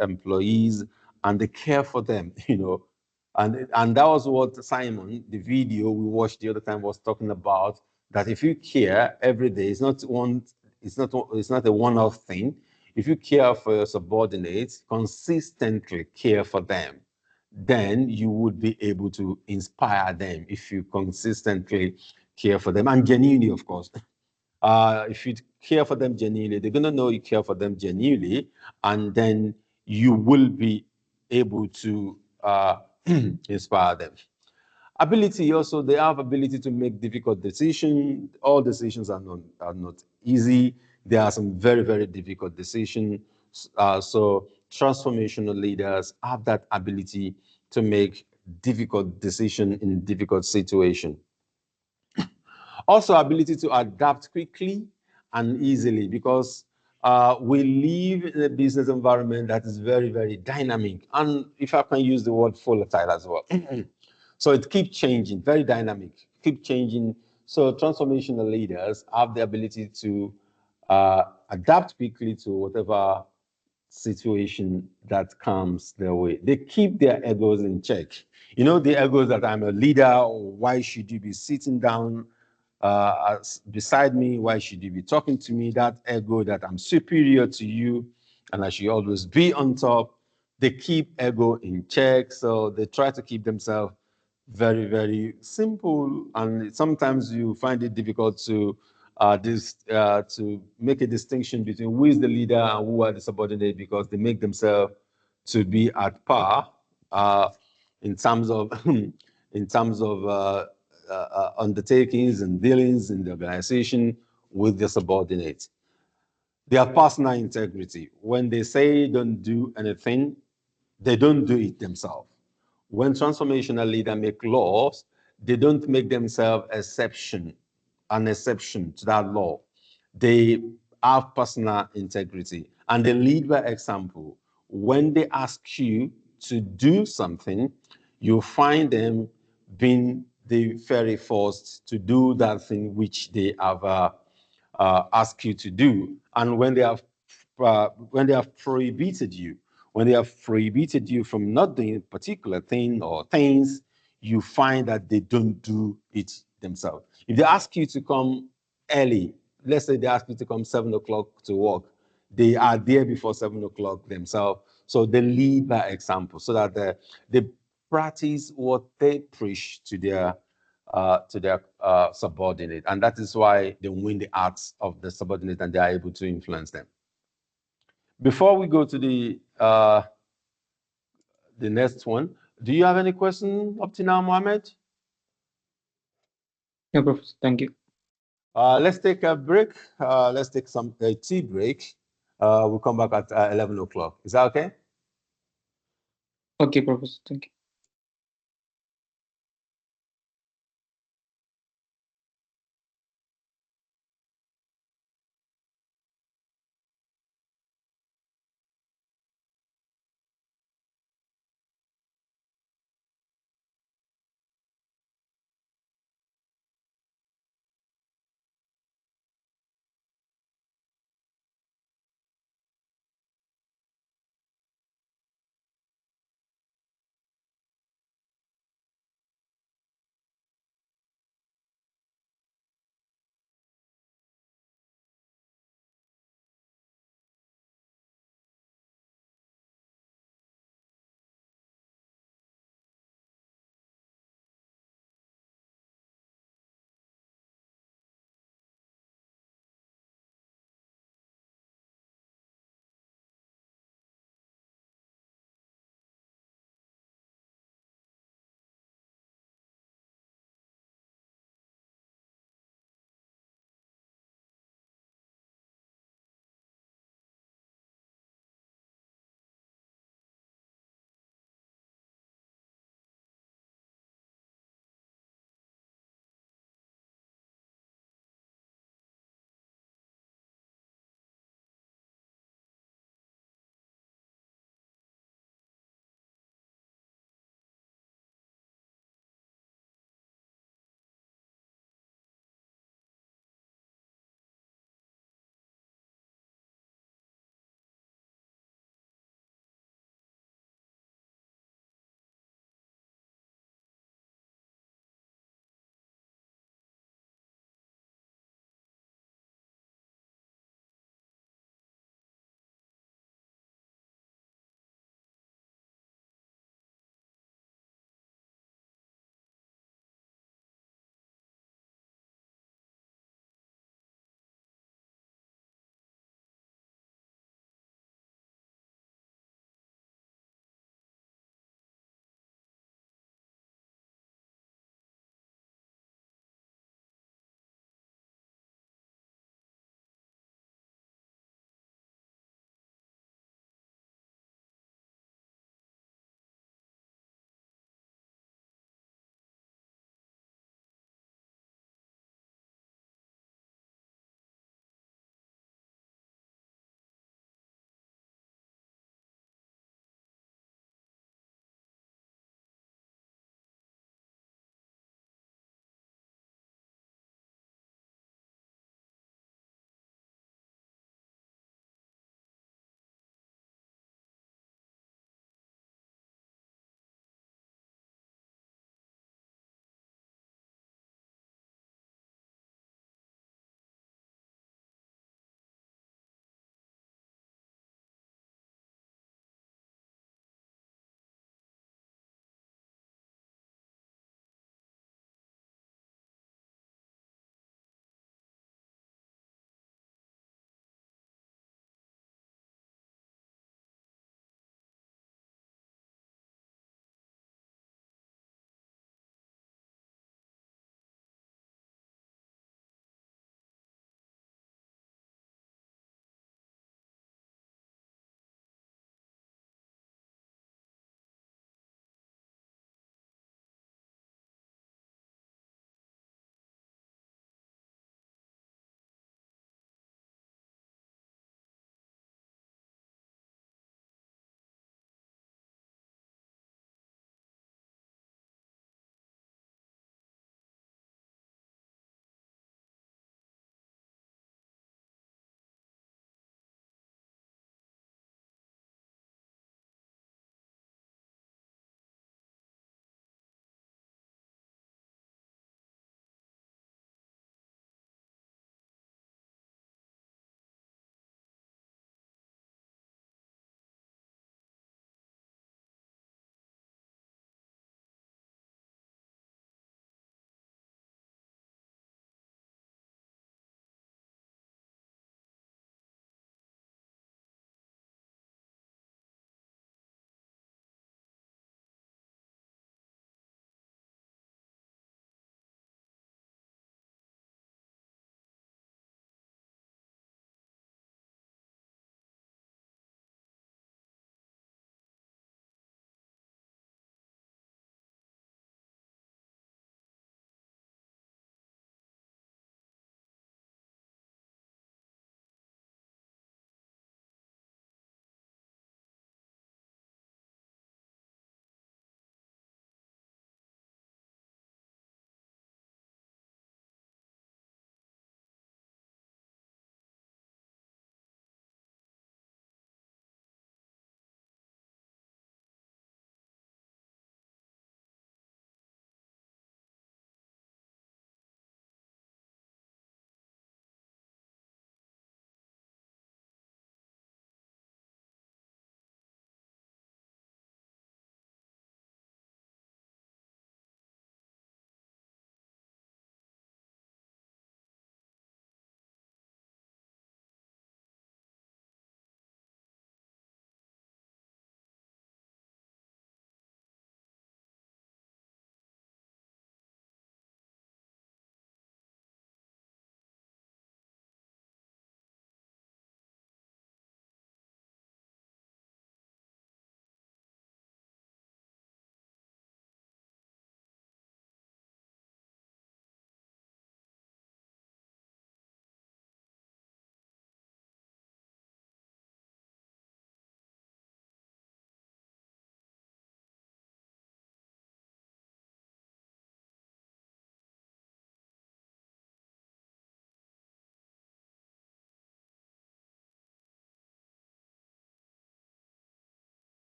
employees and they care for them, And that was what Simon, the video we watched the other time, was talking about, that if you care every day, it's not a one-off thing. If you care for your subordinates, consistently care for them, then you would be able to inspire them if you consistently care for them, and genuinely, of course. If you care for them genuinely, they're going to know you care for them genuinely, and then you will be able to inspire them. Ability also, they have ability to make difficult decisions. All decisions are not easy. There are some very, very difficult decisions. So transformational leaders have that ability to make difficult decisions in difficult situations. Also, ability to adapt quickly and easily, because we live in a business environment that is very, very dynamic. And if I can use the word volatile as well. So it keeps changing, very dynamic, keep changing. So transformational leaders have the ability to adapt quickly to whatever situation that comes their way. They keep their egos in check. The egos that I'm a leader, or why should you be sitting down beside me? Why should you be talking to me? That ego that I'm superior to you and I should always be on top. They keep ego in check. So they try to keep themselves very, very simple. And sometimes you find it difficult to make a distinction between who is the leader and who are the subordinate, because they make themselves to be at par in terms of undertakings and dealings in the organization with the subordinates. Their personal integrity. When they say don't do anything, they don't do it themselves. When transformational leaders make laws, they don't make themselves an exception to that law. They have personal integrity and they lead by example. When they ask you to do something, you find them being the very first to do that thing which they have asked you to do. And when they have prohibited you, from not doing a particular thing or things, you find that they don't do it themselves. If they ask you to come early, let's say they ask you to come 7 o'clock to work, they are there before 7 o'clock themselves. So they lead by example, so that they practice what they preach to their subordinate, and that is why they win the hearts of the subordinate and they are able to influence them. Before we go to the next one, Do you have any question up to now, Mohammed? No, Professor. Thank you. Let's take a break. Let's take a tea break. We'll come back at 11 o'clock. Is that okay? Okay, Professor. Thank you.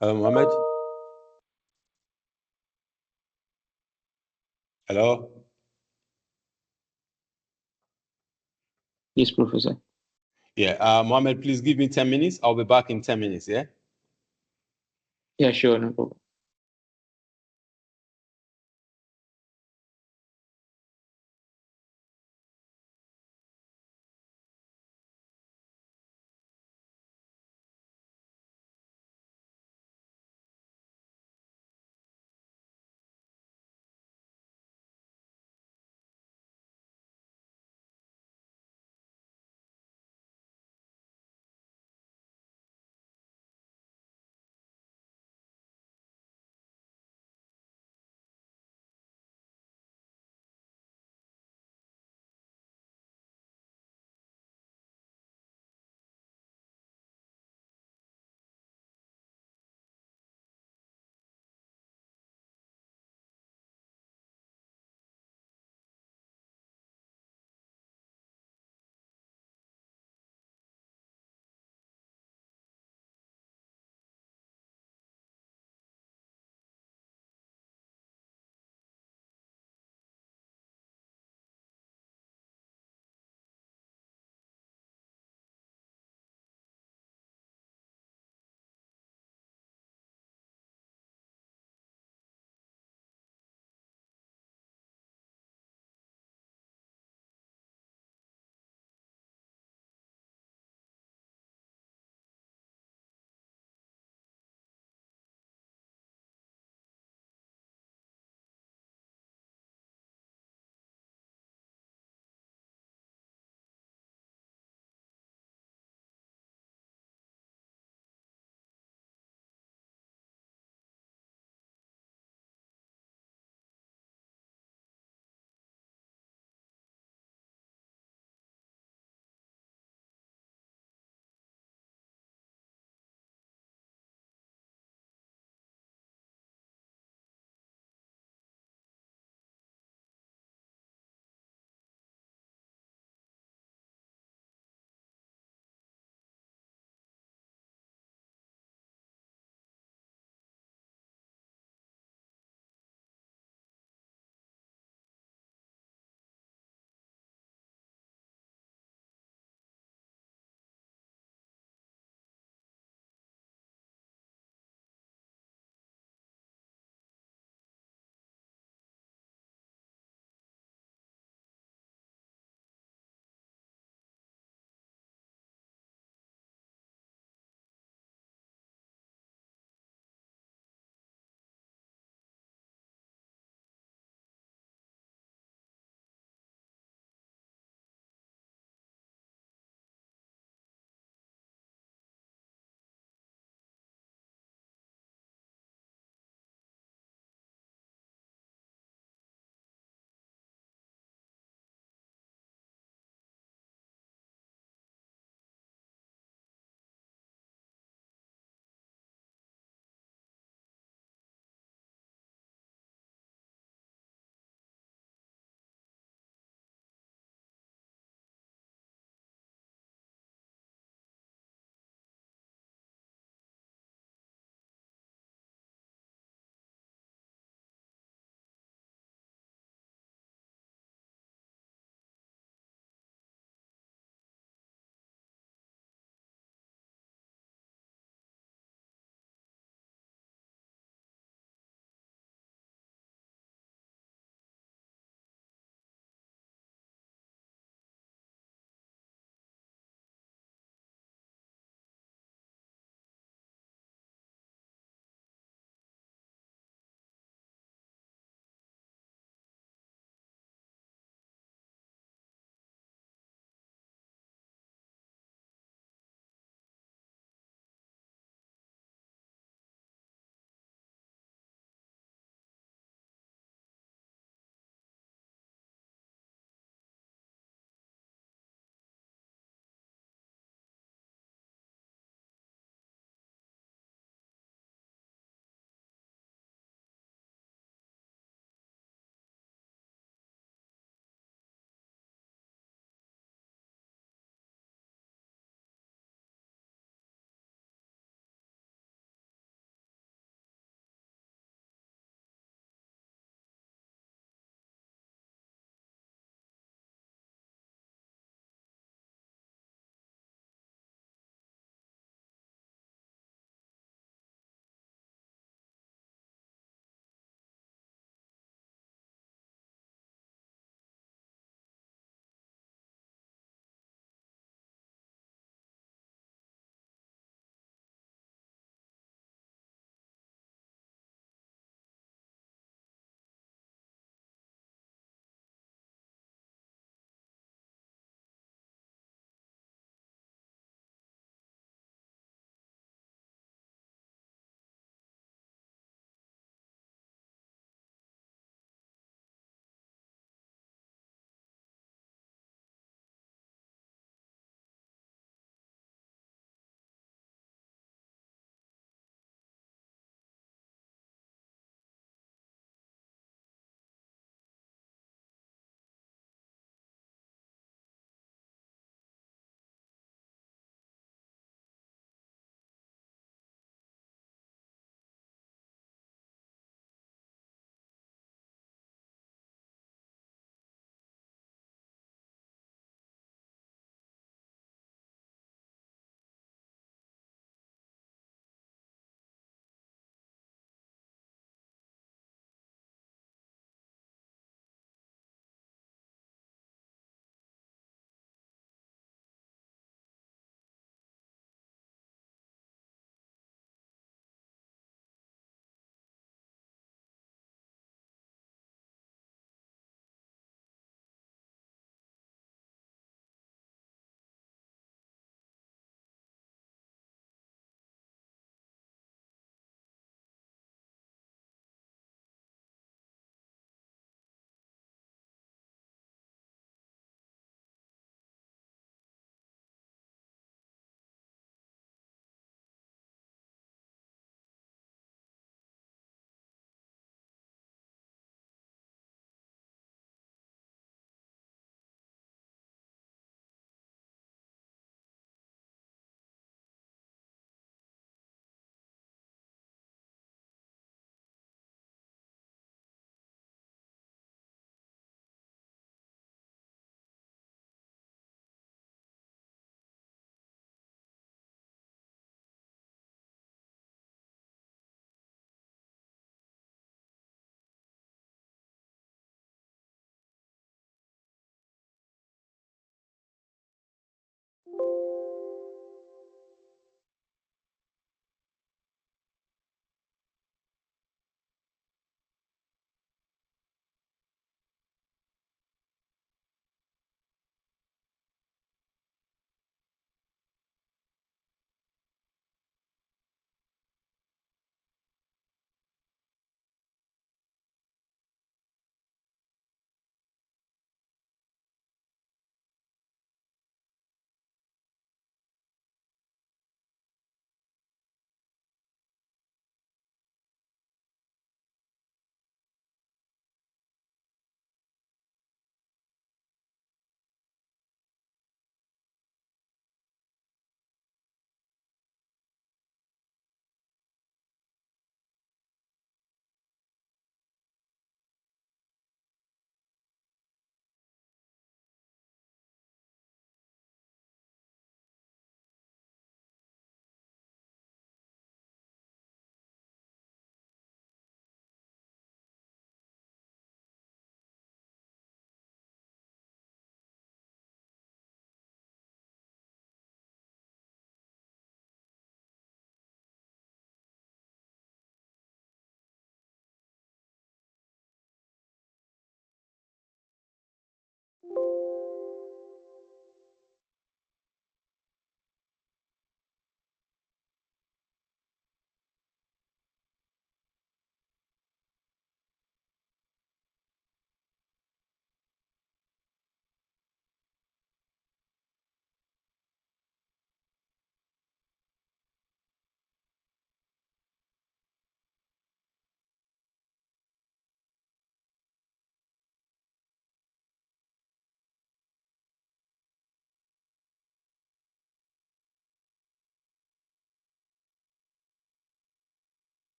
Mohammed? Hello? Yes, Professor. Yeah, Mohammed, please give me 10 minutes. I'll be back in 10 minutes, yeah? Yeah, sure, no problem.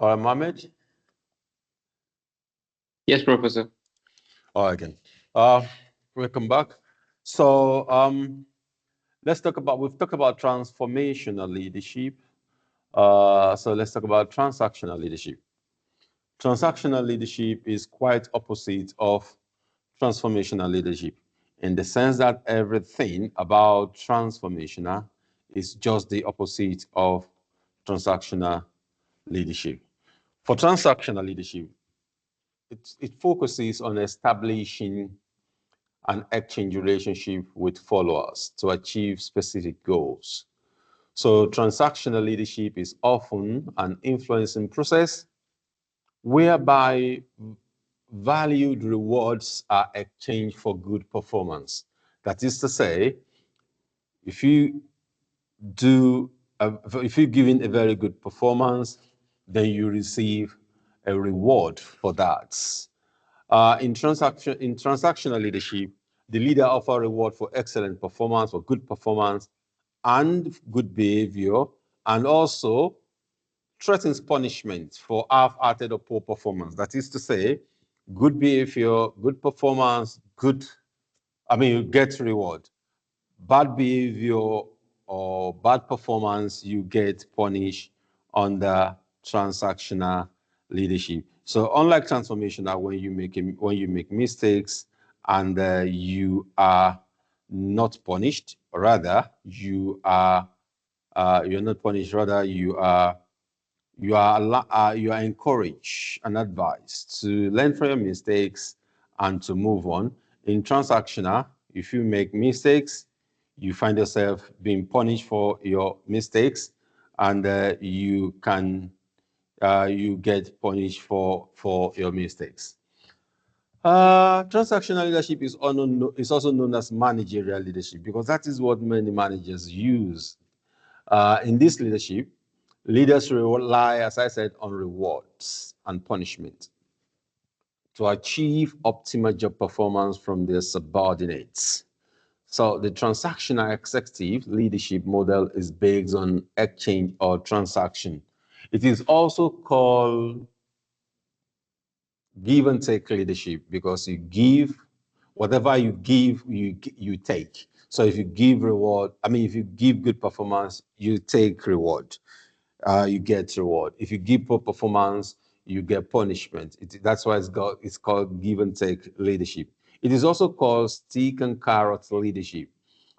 All right, Mohammed. Yes, Professor. All right, again. Welcome back. So let's talk about, we've talked about transformational leadership. So let's talk about transactional leadership. Transactional leadership is quite opposite of transformational leadership in the sense that everything about transformational is just the opposite of transactional leadership. For transactional leadership, it focuses on establishing an exchange relationship with followers to achieve specific goals. So transactional leadership is often an influencing process whereby valued rewards are exchanged for good performance. That is to say, if you if you're giving a very good performance, then you receive a reward for that. In transactional leadership, the leader offers reward for excellent performance, for good performance, and good behavior, and also threatens punishment for half-hearted or poor performance. That is to say, good behavior, good performance, you get reward. Bad behavior or bad performance, you get punished under transactional leadership. So unlike transformational, when you make mistakes and you are not punished, rather you're not punished, rather you are encouraged and advised to learn from your mistakes and to move on. In transactional, if you make mistakes, you find yourself being punished for your mistakes, and you get punished for your mistakes. Transactional leadership is also known as managerial leadership because that is what many managers use. In this leadership, leaders rely, as I said, on rewards and punishment to achieve optimal job performance from their subordinates. So the transactional executive leadership model is based on exchange or transaction. It is also called give and take leadership because you give, whatever you give, you take. So if you give reward, if you give good performance, you take reward. You get reward. If you give poor performance, you get punishment. That's why it's called give and take leadership. It is also called stick and carrot leadership.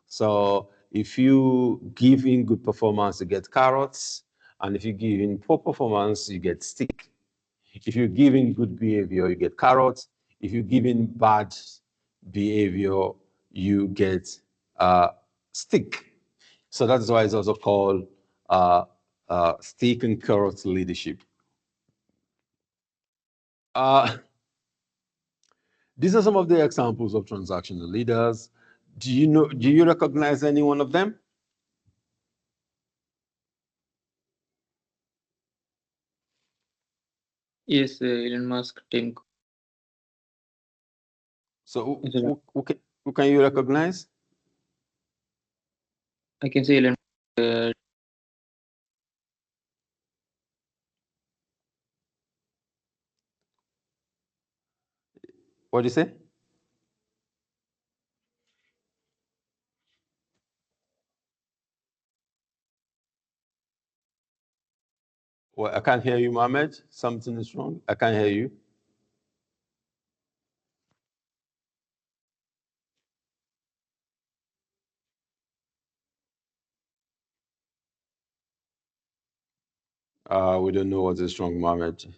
So if you give in good performance, you get carrots, and if you give in poor performance, you get stick. If you give in good behavior, you get carrots. If you give in bad behavior, you get stick. So that's why it's also called stick and carrot leadership. These are some of the examples of transactional leaders. Do you recognize any one of them? Yes, Elon Musk, Tim. So Is it- who can you recognize? I can say Elon. Uh, What do you say? Well, I can't hear you, Mohammed. Something is wrong. I can't hear you. We don't know what is wrong, Mohammed.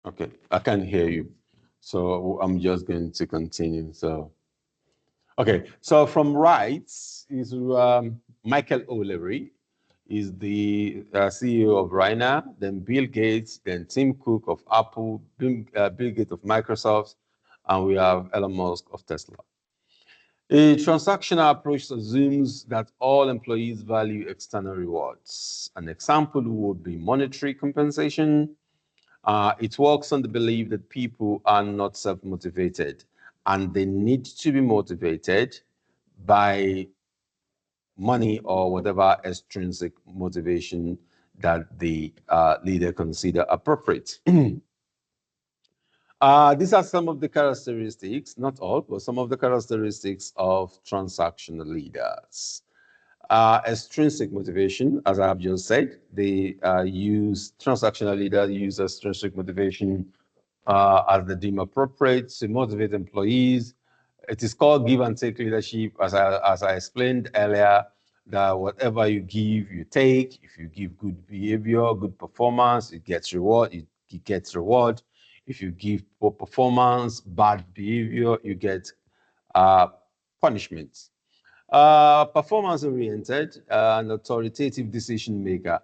Okay, I can't hear you. So I'm just going to continue. So, okay, so from right is Michael O'Leary, is the CEO of Ryanair, then Bill Gates, then Tim Cook of Apple, Bill Gates of Microsoft, and we have Elon Musk of Tesla. A transactional approach assumes that all employees value external rewards. An example would be monetary compensation. It works on the belief that people are not self-motivated and they need to be motivated by money or whatever extrinsic motivation that the leader consider appropriate. These are some of the characteristics, not all, but some of the characteristics of transactional leaders. Extrinsic motivation, as I have just said, they use transactional leaders use extrinsic motivation as they deem appropriate to motivate employees. It is called give and take leadership, as I explained earlier, that whatever you give, you take. If you give good behavior, good performance, it gets reward, it gets reward. If you give poor performance, bad behavior, you get punishment. Performance-oriented and authoritative decision maker.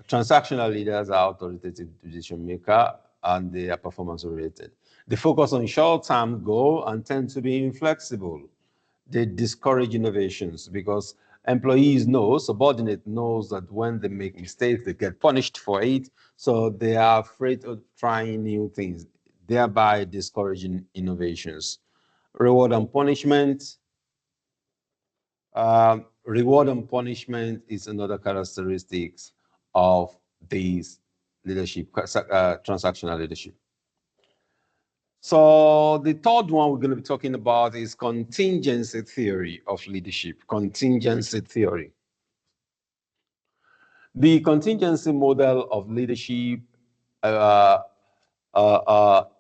Transactional leaders are authoritative decision maker and they are performance-oriented. They focus on short-term goal and tend to be inflexible. They discourage innovations because employees know, subordinate knows that when they make mistakes, they get punished for it. So they are afraid of trying new things, thereby discouraging innovations. Reward and punishment. Reward and punishment is another characteristics of these leadership, transactional leadership. So the third one we're going to be talking about is contingency theory of leadership. Contingency theory. The contingency model of leadership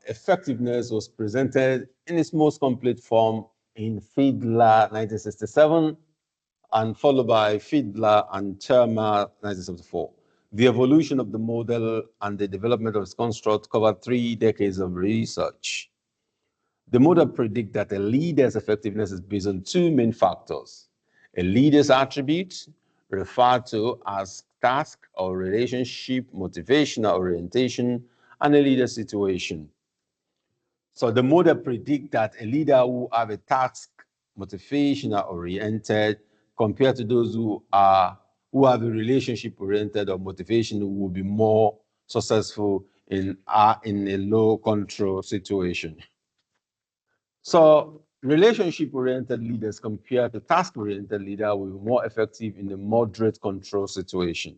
effectiveness was presented in its most complete form in Fiedler 1967 and followed by Fiedler and Terma 1974. The evolution of the model and the development of its construct covered 3 decades of research. The model predicts that a leader's effectiveness is based on 2 main factors: a leader's attributes, referred to as task or relationship, motivational orientation, and a leader's situation. So the model predicts that a leader who have a task motivational oriented compared to those who have a relationship oriented or motivation will be more successful in a low control situation. So relationship-oriented leaders compared to task-oriented leader will be more effective in a moderate control situation.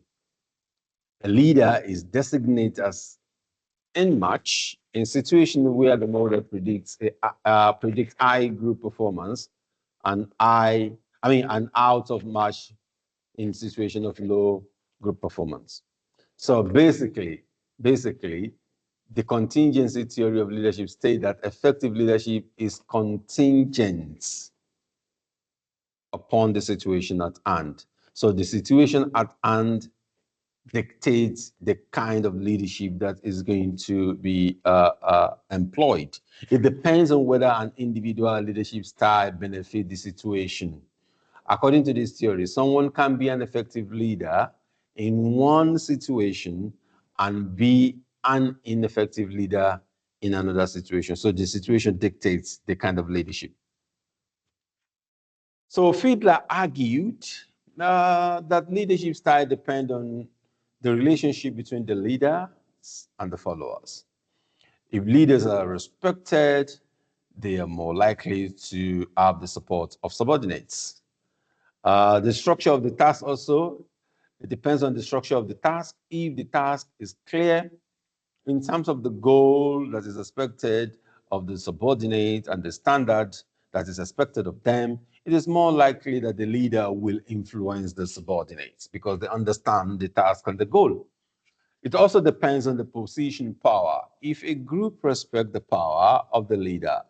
A leader is designated as in match in situations where the model predicts high group performance and an out of match in situation of low group performance. So basically, the contingency theory of leadership states that effective leadership is contingent upon the situation at hand. So the situation at hand dictates the kind of leadership that is going to be employed. It depends on whether an individual leadership style benefits the situation. According to this theory, someone can be an effective leader in one situation and be an ineffective leader in another situation. So the situation dictates the kind of leadership. So Fiedler argued that leadership style depends on the relationship between the leaders and the followers. If leaders are respected, they are more likely to have the support of subordinates. The structure of the task also, it depends on the structure of the task. If the task is clear in terms of the goal that is expected of the subordinate and the standard that is expected of them, it is more likely that the leader will influence the subordinates because they understand the task and the goal. It also depends on the position power. If a group respects the power of the leader,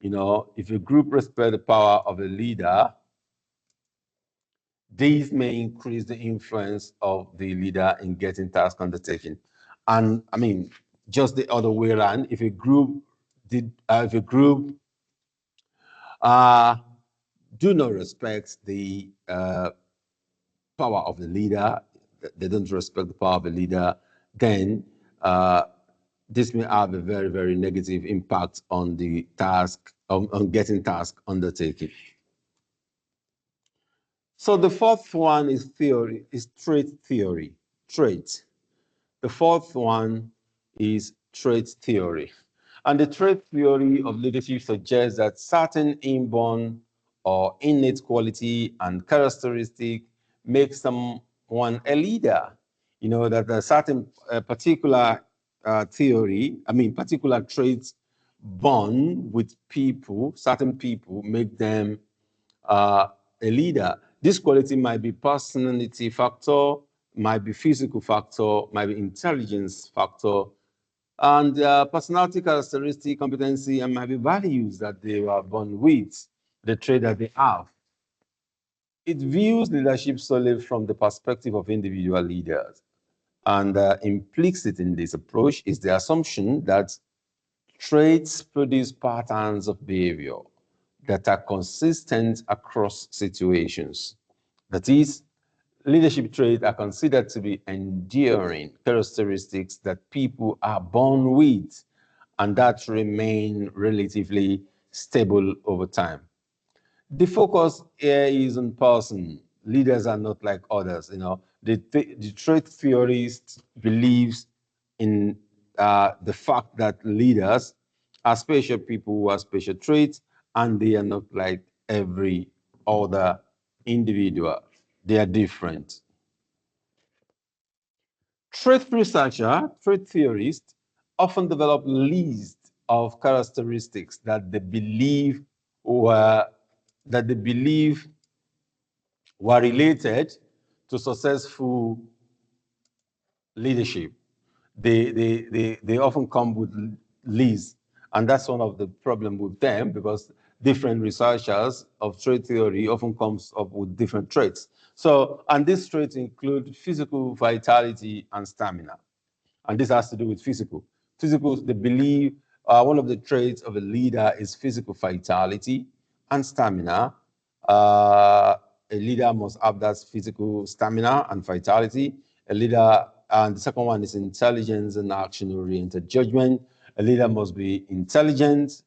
if a group respects the power of a leader, these may increase the influence of the leader in getting tasks undertaken. And I mean, just the other way around, if a group do not respect the power of the leader, they don't respect the power of the leader, then this may have a very, very negative impact on the task, on getting task undertaken. So the fourth one is trait theory, trait. The fourth one is trait theory. And the trait theory of leadership suggests that certain inborn or innate quality and characteristic make someone a leader. You know, that a certain particular particular traits born with people, certain people make them a leader. This quality might be personality factor, might be physical factor, might be intelligence factor, and personality characteristic, competency, and might be values that they were born with, the trait that they have. It views leadership solely from the perspective of individual leaders. And implicit in this approach is the assumption that traits produce patterns of behavior that are consistent across situations. That is, leadership traits are considered to be enduring characteristics that people are born with and that remain relatively stable over time. The focus here is on person. Leaders are not like others. You know, the trait theorist believes in the fact that leaders are special people who have special traits, and they are not like every other individual. They are different. Trait researcher, trait theorists often develop lists of characteristics that they believe were related to successful leadership. They often come with lists, and that's one of the problem with them, because different researchers of trait theory often comes up with different traits. So, and these traits include physical vitality and stamina. And this has to do with physical. Physical, they believe one of the traits of a leader is physical vitality and stamina. A leader must have that physical stamina and vitality. A leader, and the second one is intelligence and action-oriented judgment. A leader must be intelligent,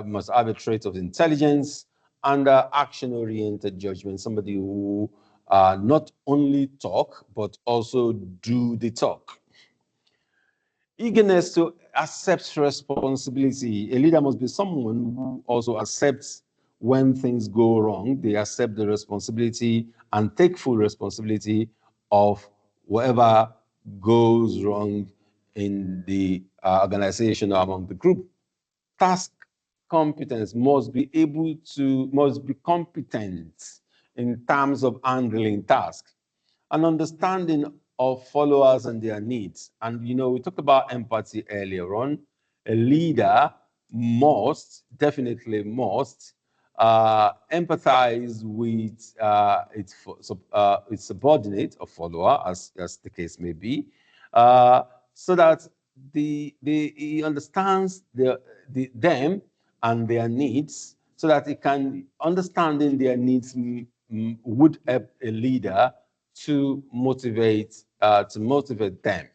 must have a trait of intelligence and action-oriented judgment. Somebody who not only talk, but also do the talk. Eagerness to accept responsibility. A leader must be someone who also accepts when things go wrong. They accept the responsibility and take full responsibility of whatever goes wrong in the organization or among the group. Task competence must be competent in terms of handling tasks, an understanding of followers and their needs. And, you know, we talked about empathy earlier on. A leader definitely must, empathize with its subordinate or follower, as the case may be, so that he understands them and their needs, so that he can, understanding their needs would help a leader to motivate them.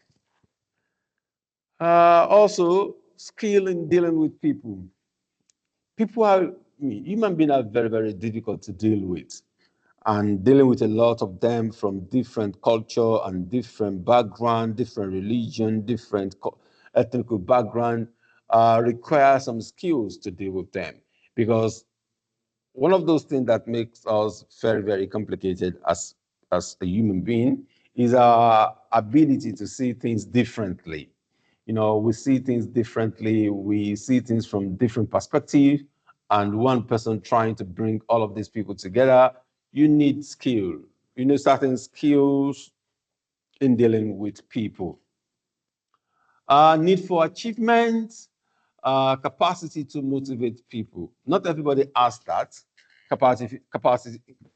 Also, skill in dealing with people. Human beings are very, very difficult to deal with. And dealing with a lot of them from different culture and different background, different religion, different ethnic background, requires some skills to deal with them. Because one of those things that makes us very, very complicated as a human being is our ability to see things differently. You know, we see things differently. We see things from different perspectives. And one person trying to bring all of these people together, you need skill. You need certain skills in dealing with people. Need for achievement, capacity to motivate people. Not everybody has that capacity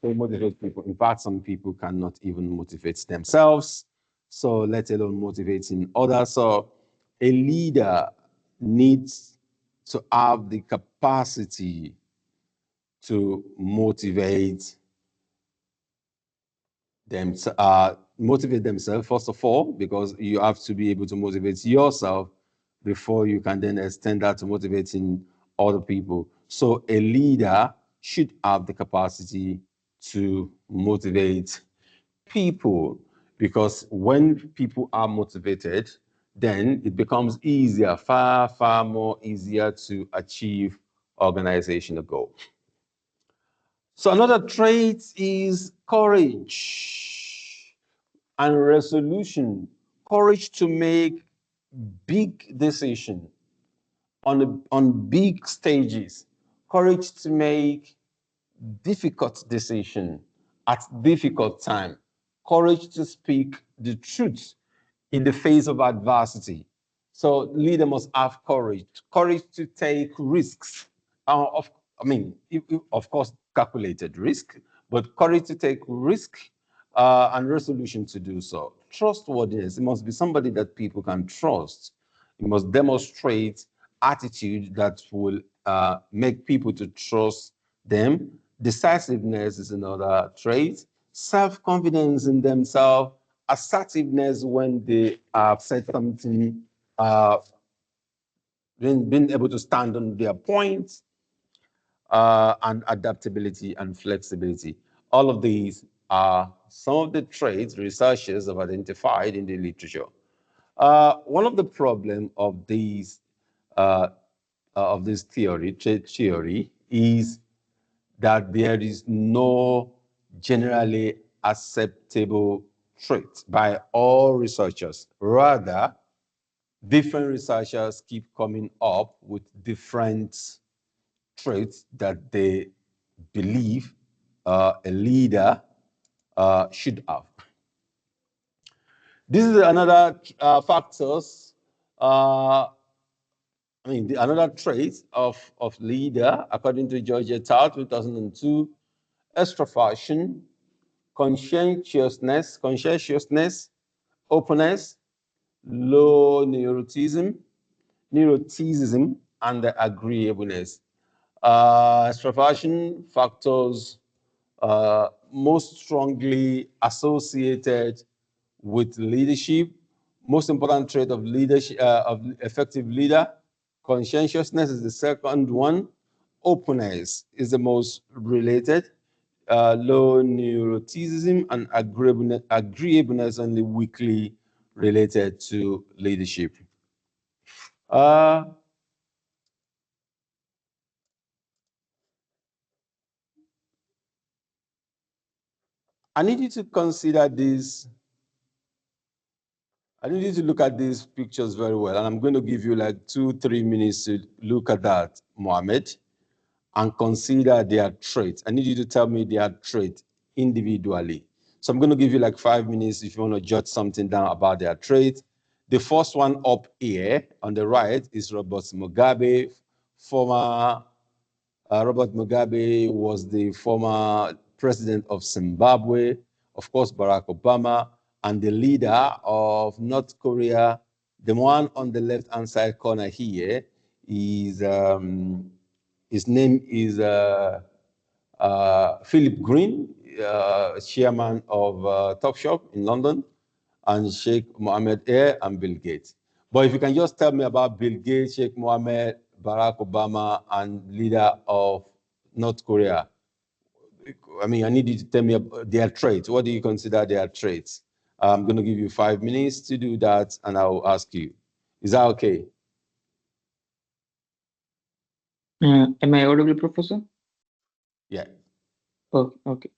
to motivate people. In fact, some people cannot even motivate themselves, so let alone motivating others. So a leader needs to have the capacity to motivate themselves, first of all, because you have to be able to motivate yourself before you can then extend that to motivating other people. So a leader should have the capacity to motivate people, because when people are motivated, then it becomes easier, far, far more easier to achieve organizational goal. So another trait is courage and resolution. Courage to make big decisions on big stages. Courage to make difficult decision at difficult time. Courage to speak the truth in the face of adversity. So leader must have courage to take risks. Of course, calculated risk, but courage to take risk and resolution to do so. Trustworthiness. It must be somebody that people can trust. It must demonstrate attitude that will make people to trust them. Decisiveness is another trait. Self-confidence in themselves, assertiveness when they have said something, being able to stand on their points, and adaptability and flexibility. All of these are some of the traits researchers have identified in the literature. One of the problems of this trait theory, is that there is no generally acceptable trait by all researchers. Rather, different researchers keep coming up with different traits that they believe a leader should have. This is another factors. Another trait of leader, according to George et al. 2002, extroversion, conscientiousness, openness, low neuroticism, and the agreeableness. Extroversion factors most strongly associated with leadership. Most important trait of leadership, of effective leader. Conscientiousness is the second one. Openness is the most related. Low neuroticism and agreeableness only weakly related to leadership. I need you to consider this. I need you to look at these pictures very well, and I'm going to give you like 2-3 minutes to look at that, Mohammed, and consider their traits. I need you to tell me their trait individually. So I'm going to give you like 5 minutes if you want to jot something down about their trait. The first one up here on the right is Robert Mugabe. Robert Mugabe was the former president of Zimbabwe, of course, Barack Obama, and the leader of North Korea. The one on the left-hand side corner here is, his name is Philip Green, chairman of Topshop in London, and Sheikh Mohammed Air and Bill Gates. But if you can just tell me about Bill Gates, Sheikh Mohammed, Barack Obama, and leader of North Korea. I need you to tell me their traits. What do you consider their traits? I'm going to give you 5 minutes to do that, and I will ask you. Is that okay? Am I audible, Professor? Yeah. Oh, okay.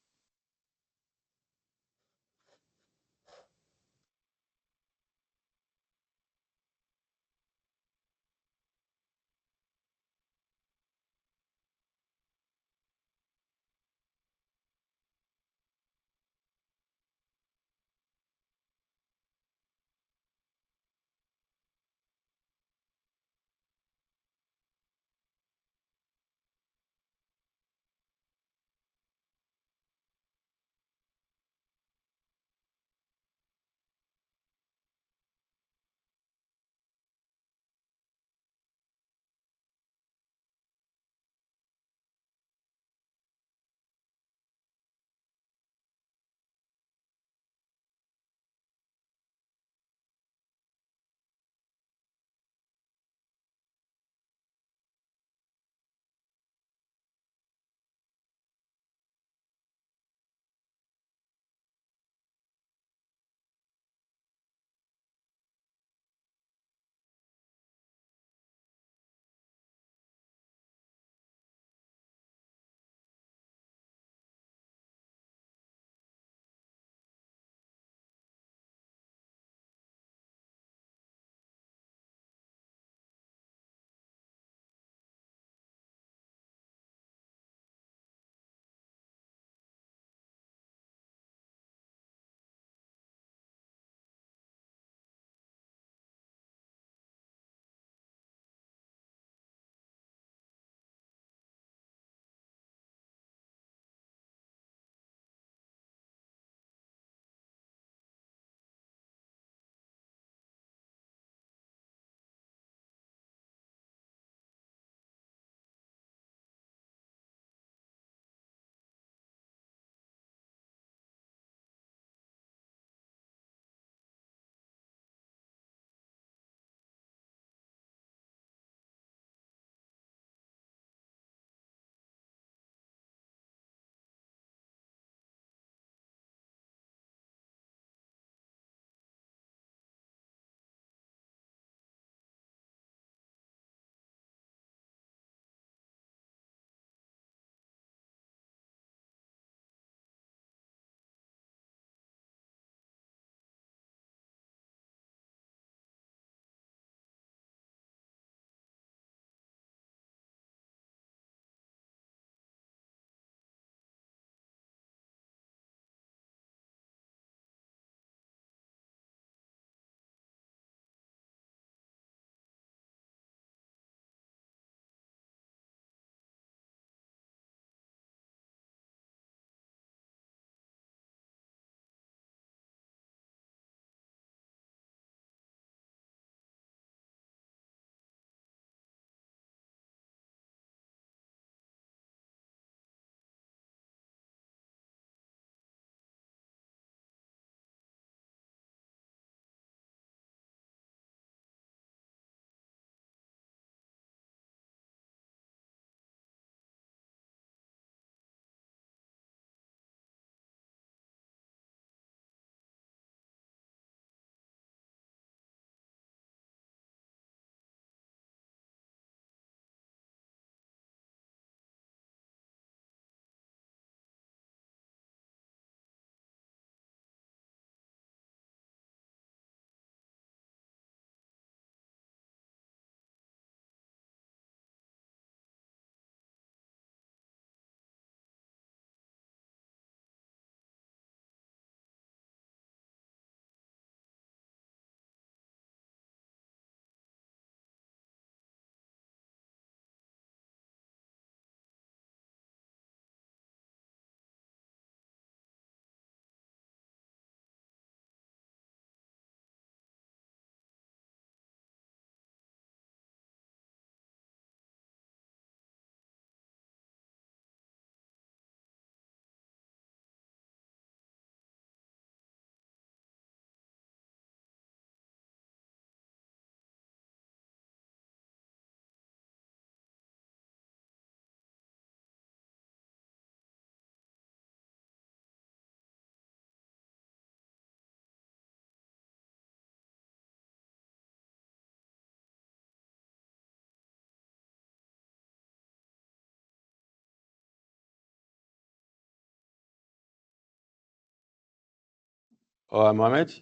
Mohammed,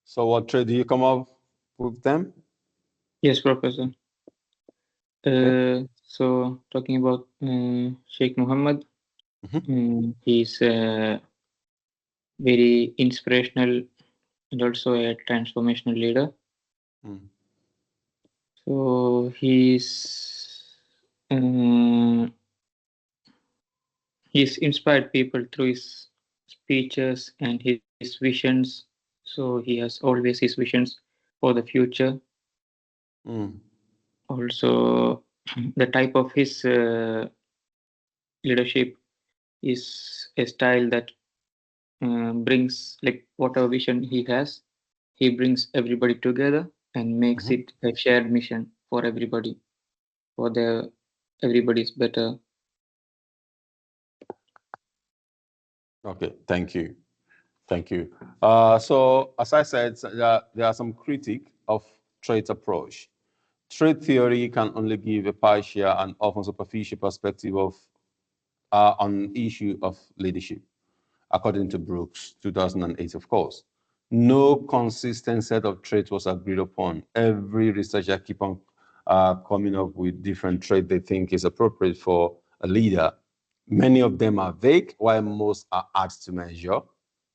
so what trade do you come up with them? Yes, Professor. So talking about Sheikh Muhammad, he's very inspirational and also a transformational leader. Mm. So uh, he's inspired people through his speeches and his visions. So he has always his visions for the future. Mm. Also, the type of his leadership is a style that brings, like, whatever vision he has, he brings everybody together and makes Mhm. it a shared mission for everybody, for the everybody's better. Okay, thank you. Thank you. So, as I said, there are some critique of trade approach. Trade theory can only give a partial and often superficial perspective of on issue of leadership, according to Brooks, 2008, of course. No consistent set of traits was agreed upon. Every researcher keep on coming up with different traits they think is appropriate for a leader. Many of them are vague, while most are hard to measure.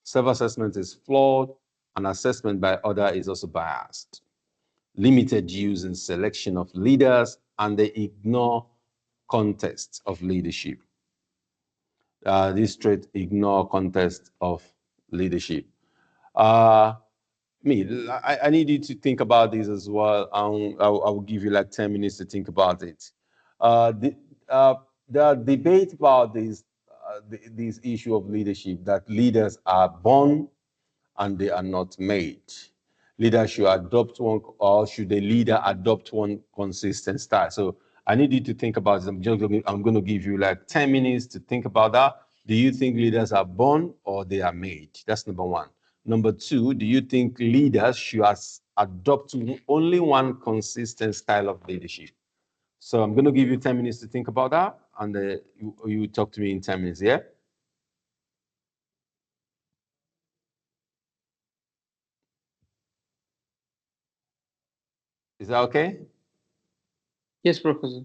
Self-assessment is flawed, and assessment by other is also biased. Limited use in selection of leaders, and they ignore context of leadership. This trait ignore context of leadership. Uh, I need you to think about this as well. I will give you like 10 minutes to think about it. Uh, the, uh, the debate about this issue of leadership, that leaders are born and they are not made. Leader should adopt one, or should the leader adopt one consistent style? So I need you to think about it. I'm going to give you like 10 minutes to think about that. Do you think leaders are born or they are made? That's number one. Number two, do you think leaders should adopt only one consistent style of leadership? So I'm going to give you 10 minutes to think about that, and you talk to me in 10 minutes, yeah? Is that okay? Yes, Professor.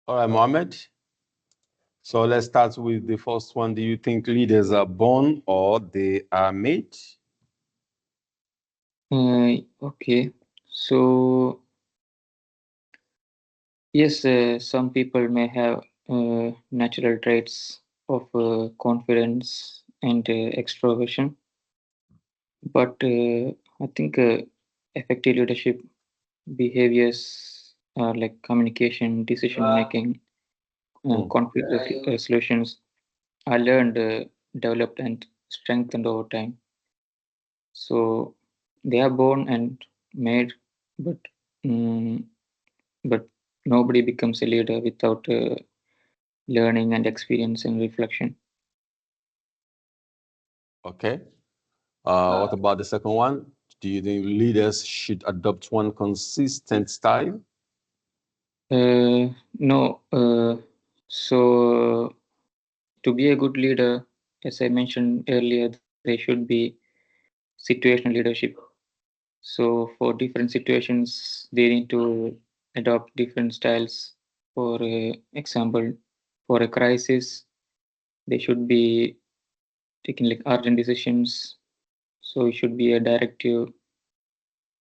All right, Mohammed. So let's start with the first one. Do you think leaders are born or they are made? Okay, so yes, some people may have natural traits of confidence and extroversion, but I think effective leadership behaviors are like communication, decision making, conflict resolutions are learned, developed, and strengthened over time. So they are born and made, but mm, but nobody becomes a leader without learning and experience and reflection. Okay. What about the second one? Do you think leaders should adopt one consistent style? No, so to be a good leader, as I mentioned earlier, there should be situational leadership. So for different situations, they need to adopt different styles. For example, for a crisis, they should be taking like urgent decisions. So it should be a directive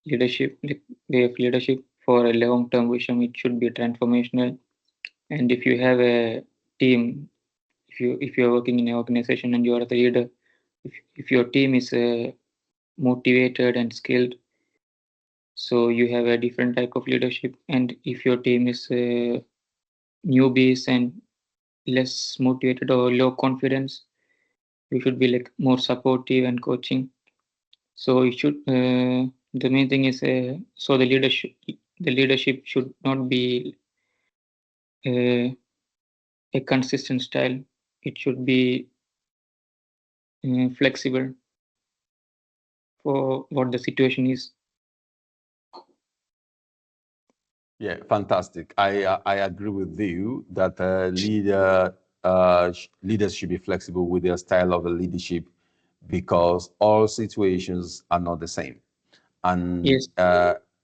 leadership, like way of leadership. For a long-term vision, it should be transformational. And if you have a team, if you are working in an organization and you are the leader, if your team is motivated and skilled, so you have a different type of leadership. And if your team is newbies and less motivated or low confidence, you should be like more supportive and coaching. So you should the main thing is so the leadership should not be uh, a consistent style. It should be flexible for what the situation is. Yeah, fantastic. I agree with you that leaders should be flexible with their style of leadership because all situations are not the same, and Yes.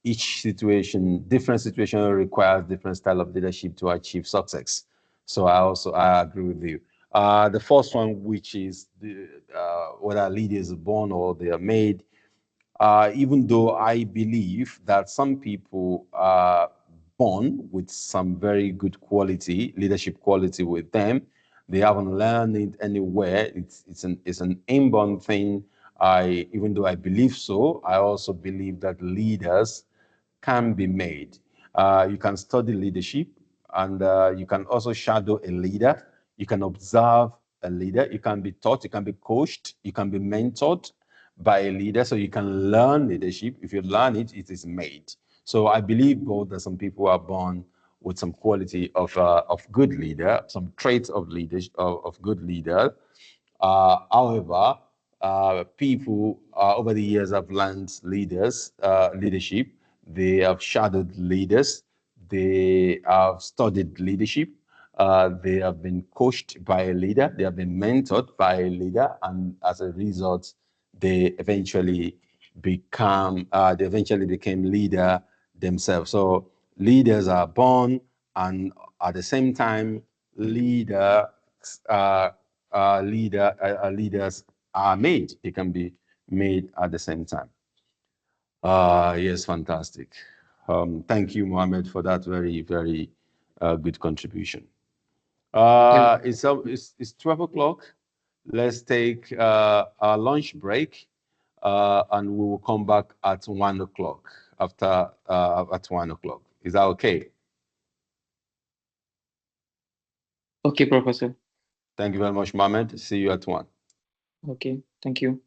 each situation, different situation requires different style of leadership to achieve success. So I agree with you. The first one, which is whether leaders are born or they are made, even though I believe that some people are born with some very good quality, leadership quality with them, they haven't learned it anywhere. It's an inborn thing. Even though I believe so, I also believe that leaders can be made. You can study leadership, and you can also shadow a leader. You can observe a leader. You can be taught. You can be coached. You can be mentored by a leader. So you can learn leadership. If you learn it, it is made. So I believe both that some people are born with some quality of good leader, some traits of leadership of good leader. However, people over the years have learned leadership. They have shadowed leaders. They have studied leadership. They have been coached by a leader. They have been mentored by a leader, and as a result, they eventually they eventually became leader themselves. So leaders are born, and at the same time, leader uh, leaders are made. They can be made at the same time. Yes, fantastic. Thank you, Mohammed, for that very, very good contribution. Well, It's 12 o'clock. Let's take our lunch break, and we will come back at 1 o'clock after at 1 o'clock. Is that okay? okay, Professor. Thank you very much, Mohammed. See you at 1. Okay, thank you.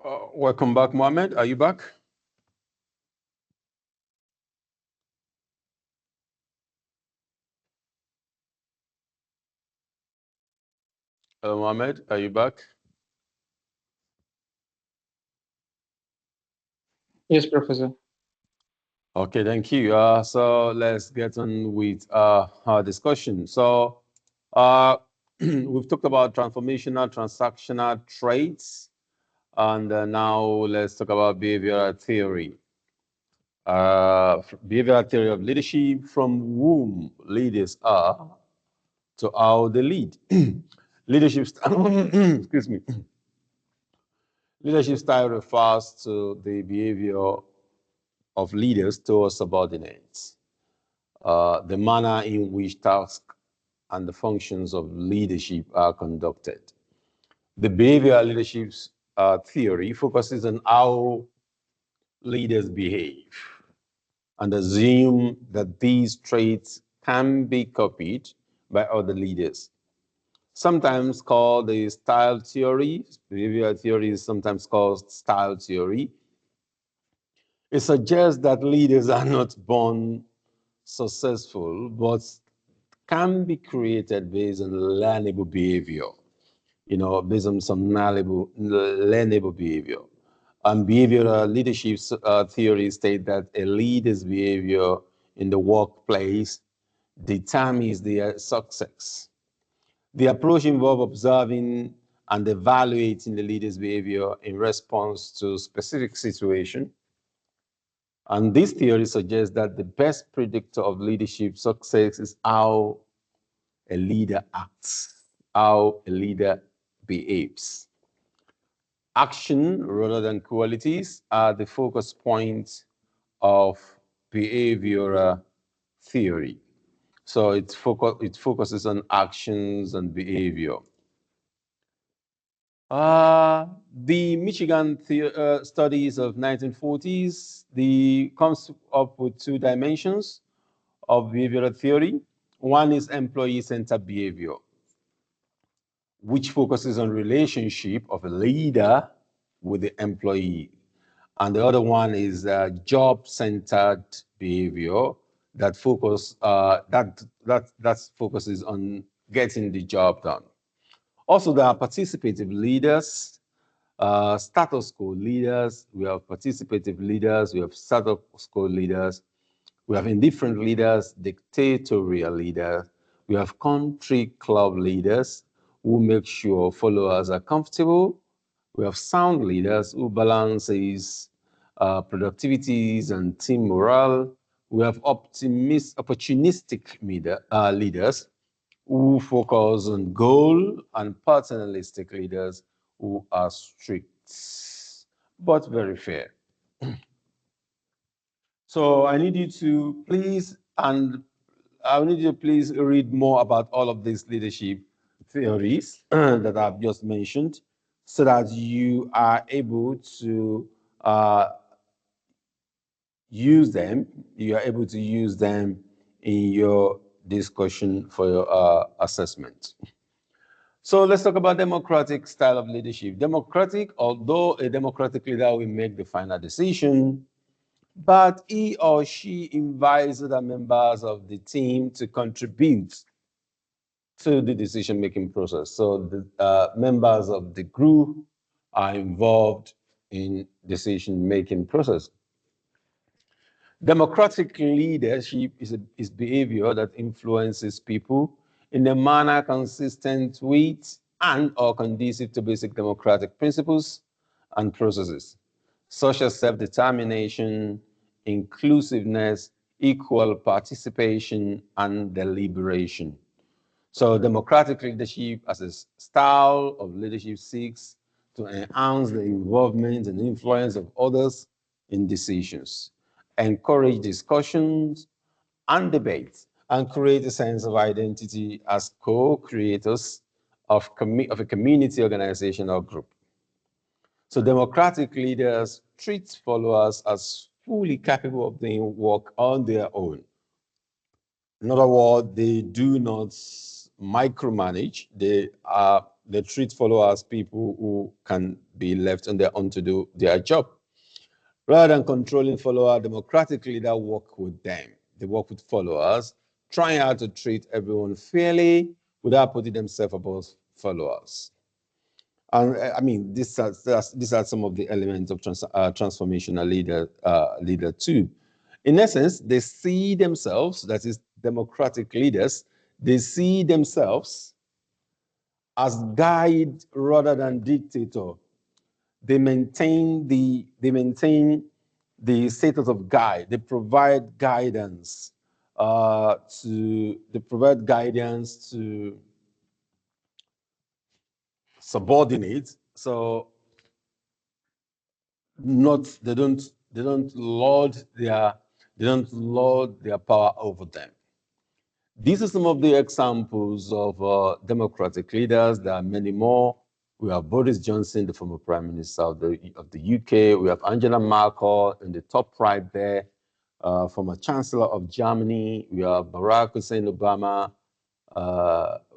Welcome back, Mohammed. Are you back? Mohammed, are you back? Yes, Professor. Okay, thank you. So let's get on with our discussion. So we've talked about transformational, transactional traits, and now let's talk about behavioral theory. Behavioral theory of leadership, from whom leaders are to how they lead. Leadership, excuse me. Leadership style refers to the behavior of leaders towards subordinates, the manner in which tasks and the functions of leadership are conducted. The behavioral leadership theory focuses on how leaders behave and assume that these traits can be copied by other leaders. Sometimes called the style theory, behavioral theory is sometimes called style theory. It suggests that leaders are not born successful, but can be created based on learnable behavior, based on some learnable behavior. And behavioral leadership theory state that a leader's behavior in the workplace determines their success. The approach involves observing and evaluating the leader's behavior in response to specific situation. And this theory suggests that the best predictor of leadership success is how a leader acts, how a leader behaves. Action rather than qualities are the focus points of behavioral theory. So it focuses on actions and behavior. The Michigan studies of 1940s, comes up with two dimensions of behavioral theory. One is employee-centered behavior, which focuses on relationship of a leader with the employee. And the other one is job-centered behavior that focuses on getting the job done. Also, there are participative leaders, status quo leaders. We have participative leaders. We have status quo leaders. We have indifferent leaders, dictatorial leaders. We have country club leaders who make sure followers are comfortable. We have sound leaders who balances productivities and team morale. We have opportunistic leaders who focus on goal, and paternalistic leaders who are strict but very fair. So I need you to please, and I need you to please read more about all of these leadership theories that I've just mentioned, so that you are able to use them. You are able to use them in your discussion for your assessment. So let's talk about democratic style of leadership. Democratic, although a democratic leader will make the final decision, but he or she invites other members of the team to contribute to the decision-making process. So the members of the group are involved in decision-making process. Democratic leadership is behavior that influences people in a manner consistent with and or conducive to basic democratic principles and processes, such as self-determination, inclusiveness, equal participation, and deliberation. So democratic leadership as a style of leadership seeks to enhance the involvement and influence of others in decisions, encourage discussions and debates, and create a sense of identity as co-creators of a community, organization, or group. So democratic leaders treat followers as fully capable of doing work on their own. In other words, they do not micromanage. They treat followers people who can be left on their own to do their job. Rather than controlling follower democratically, they work with them. They work with followers, trying how to treat everyone fairly without putting themselves above followers. And I mean, these are some of the elements of transformational leader too. In essence, they see themselves, that is democratic leaders, they see themselves as guide rather than dictator. They maintain the status of guide. They provide guidance to subordinates. So they don't lord their power over them. These are some of the examples of democratic leaders. There are many more. We have Boris Johnson, the former Prime Minister of the UK. We have Angela Merkel in the top right there, former Chancellor of Germany. We have Barack Hussein Obama.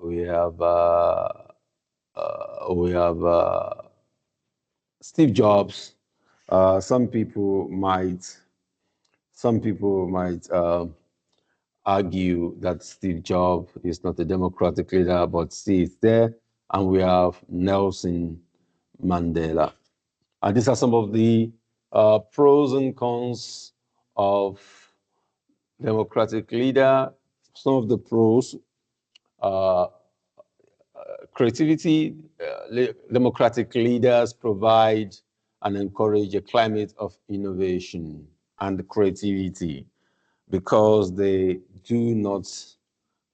We have Steve Jobs. Some people might argue that Steve Jobs is not a democratic leader, but see, it's there. And we have Nelson Mandela. And these are some of the pros and cons of democratic leader. Some of the pros, creativity. Democratic leaders provide and encourage a climate of innovation and creativity, because they do not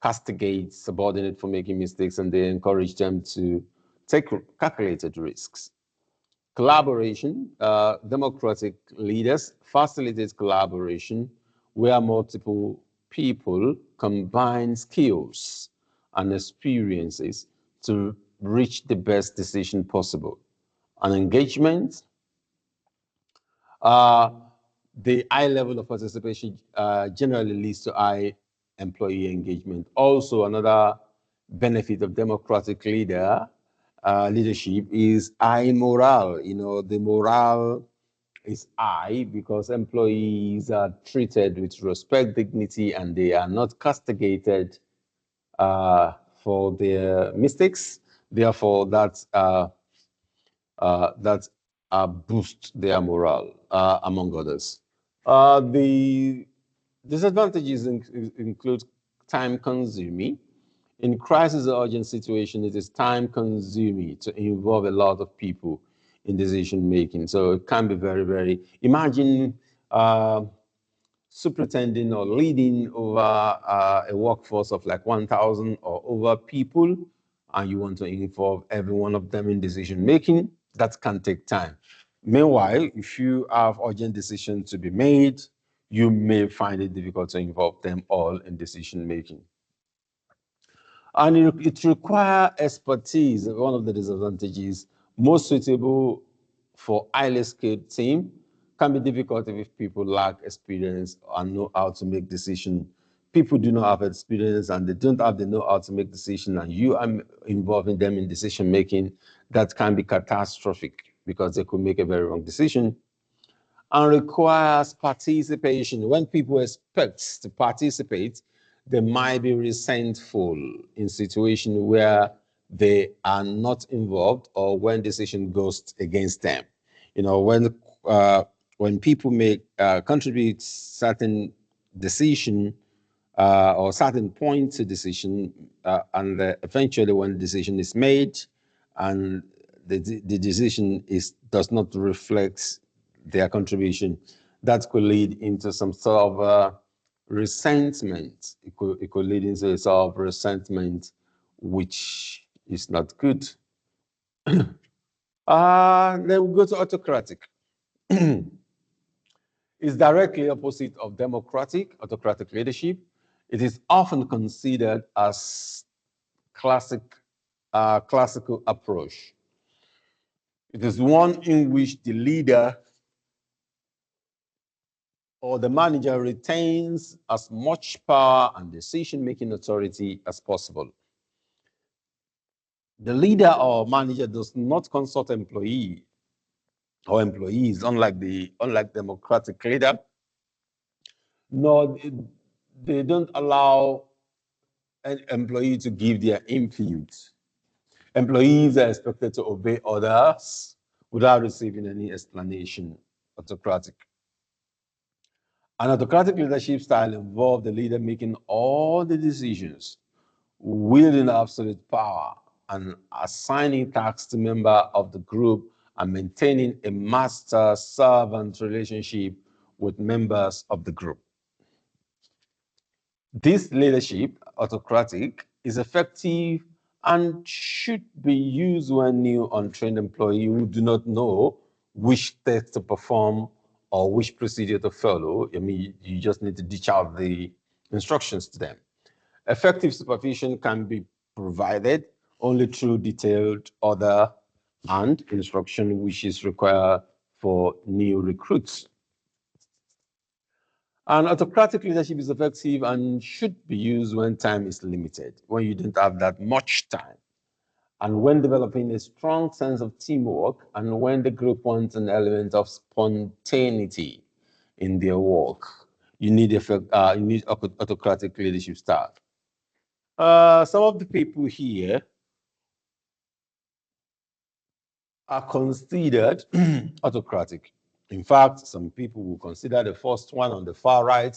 castigate subordinates for making mistakes, and they encourage them to take calculated risks. Collaboration. Democratic leaders facilitate collaboration where multiple people combine skills and experiences to reach the best decision possible. And engagement. The high level of participation generally leads to high employee engagement. Also, another benefit of democratic leadership is high morale. You know, the morale is high because employees are treated with respect, dignity, and they are not castigated for their mistakes. Therefore, that boost their morale, among others. The disadvantages include time-consuming. In crisis or urgent situation, it is time-consuming to involve a lot of people in decision-making. So it can be very, very. Imagine superintending or leading over a workforce of like 1,000 or over people, and you want to involve every one of them in decision-making. That can take time. Meanwhile, if you have urgent decisions to be made, you may find it difficult to involve them all in decision-making. And it requires expertise. One of the disadvantages, most suitable for highly skilled team, can be difficult if people lack experience and know how to make decisions. People do not have experience and they don't have the know-how to make decisions, and you are involving them in decision-making. That can be catastrophic because they could make a very wrong decision. And requires participation. When people expect to participate, they might be resentful in situations where they are not involved or when decision goes against them. You know, when people make contribute certain decision or certain point to decision, and eventually when the decision is made and the decision does not reflect their contribution, that could lead into some sort of resentment. It could lead into a sort of resentment, which is not good. Then we go to autocratic. It's directly opposite of autocratic leadership. It is often considered as classical approach. It is one in which the leader or the manager retains as much power and decision-making authority as possible. The leader or manager does not consult employee or employees, unlike democratic leader, nor they don't allow an employee to give their input. Employees are expected to obey orders without receiving any explanation. Autocratic. An autocratic leadership style involves the leader making all the decisions, wielding absolute power, and assigning tasks to members of the group and maintaining a master-servant relationship with members of the group. This leadership, autocratic, is effective and should be used when new untrained employees who do not know which test to perform or which procedure to follow. I mean, you just need to dish out the instructions to them. Effective supervision can be provided only through detailed order and instruction, which is required for new recruits. And autocratic leadership is effective and should be used when time is limited, when you don't have that much time, and when developing a strong sense of teamwork, and when the group wants an element of spontaneity in their work. You need autocratic leadership style. Some of the people here are considered autocratic. In fact, some people will consider the first one on the far right.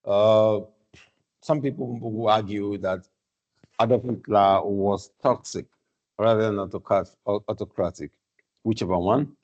Some people will argue that Adolf Hitler was toxic rather than autocratic, whichever one.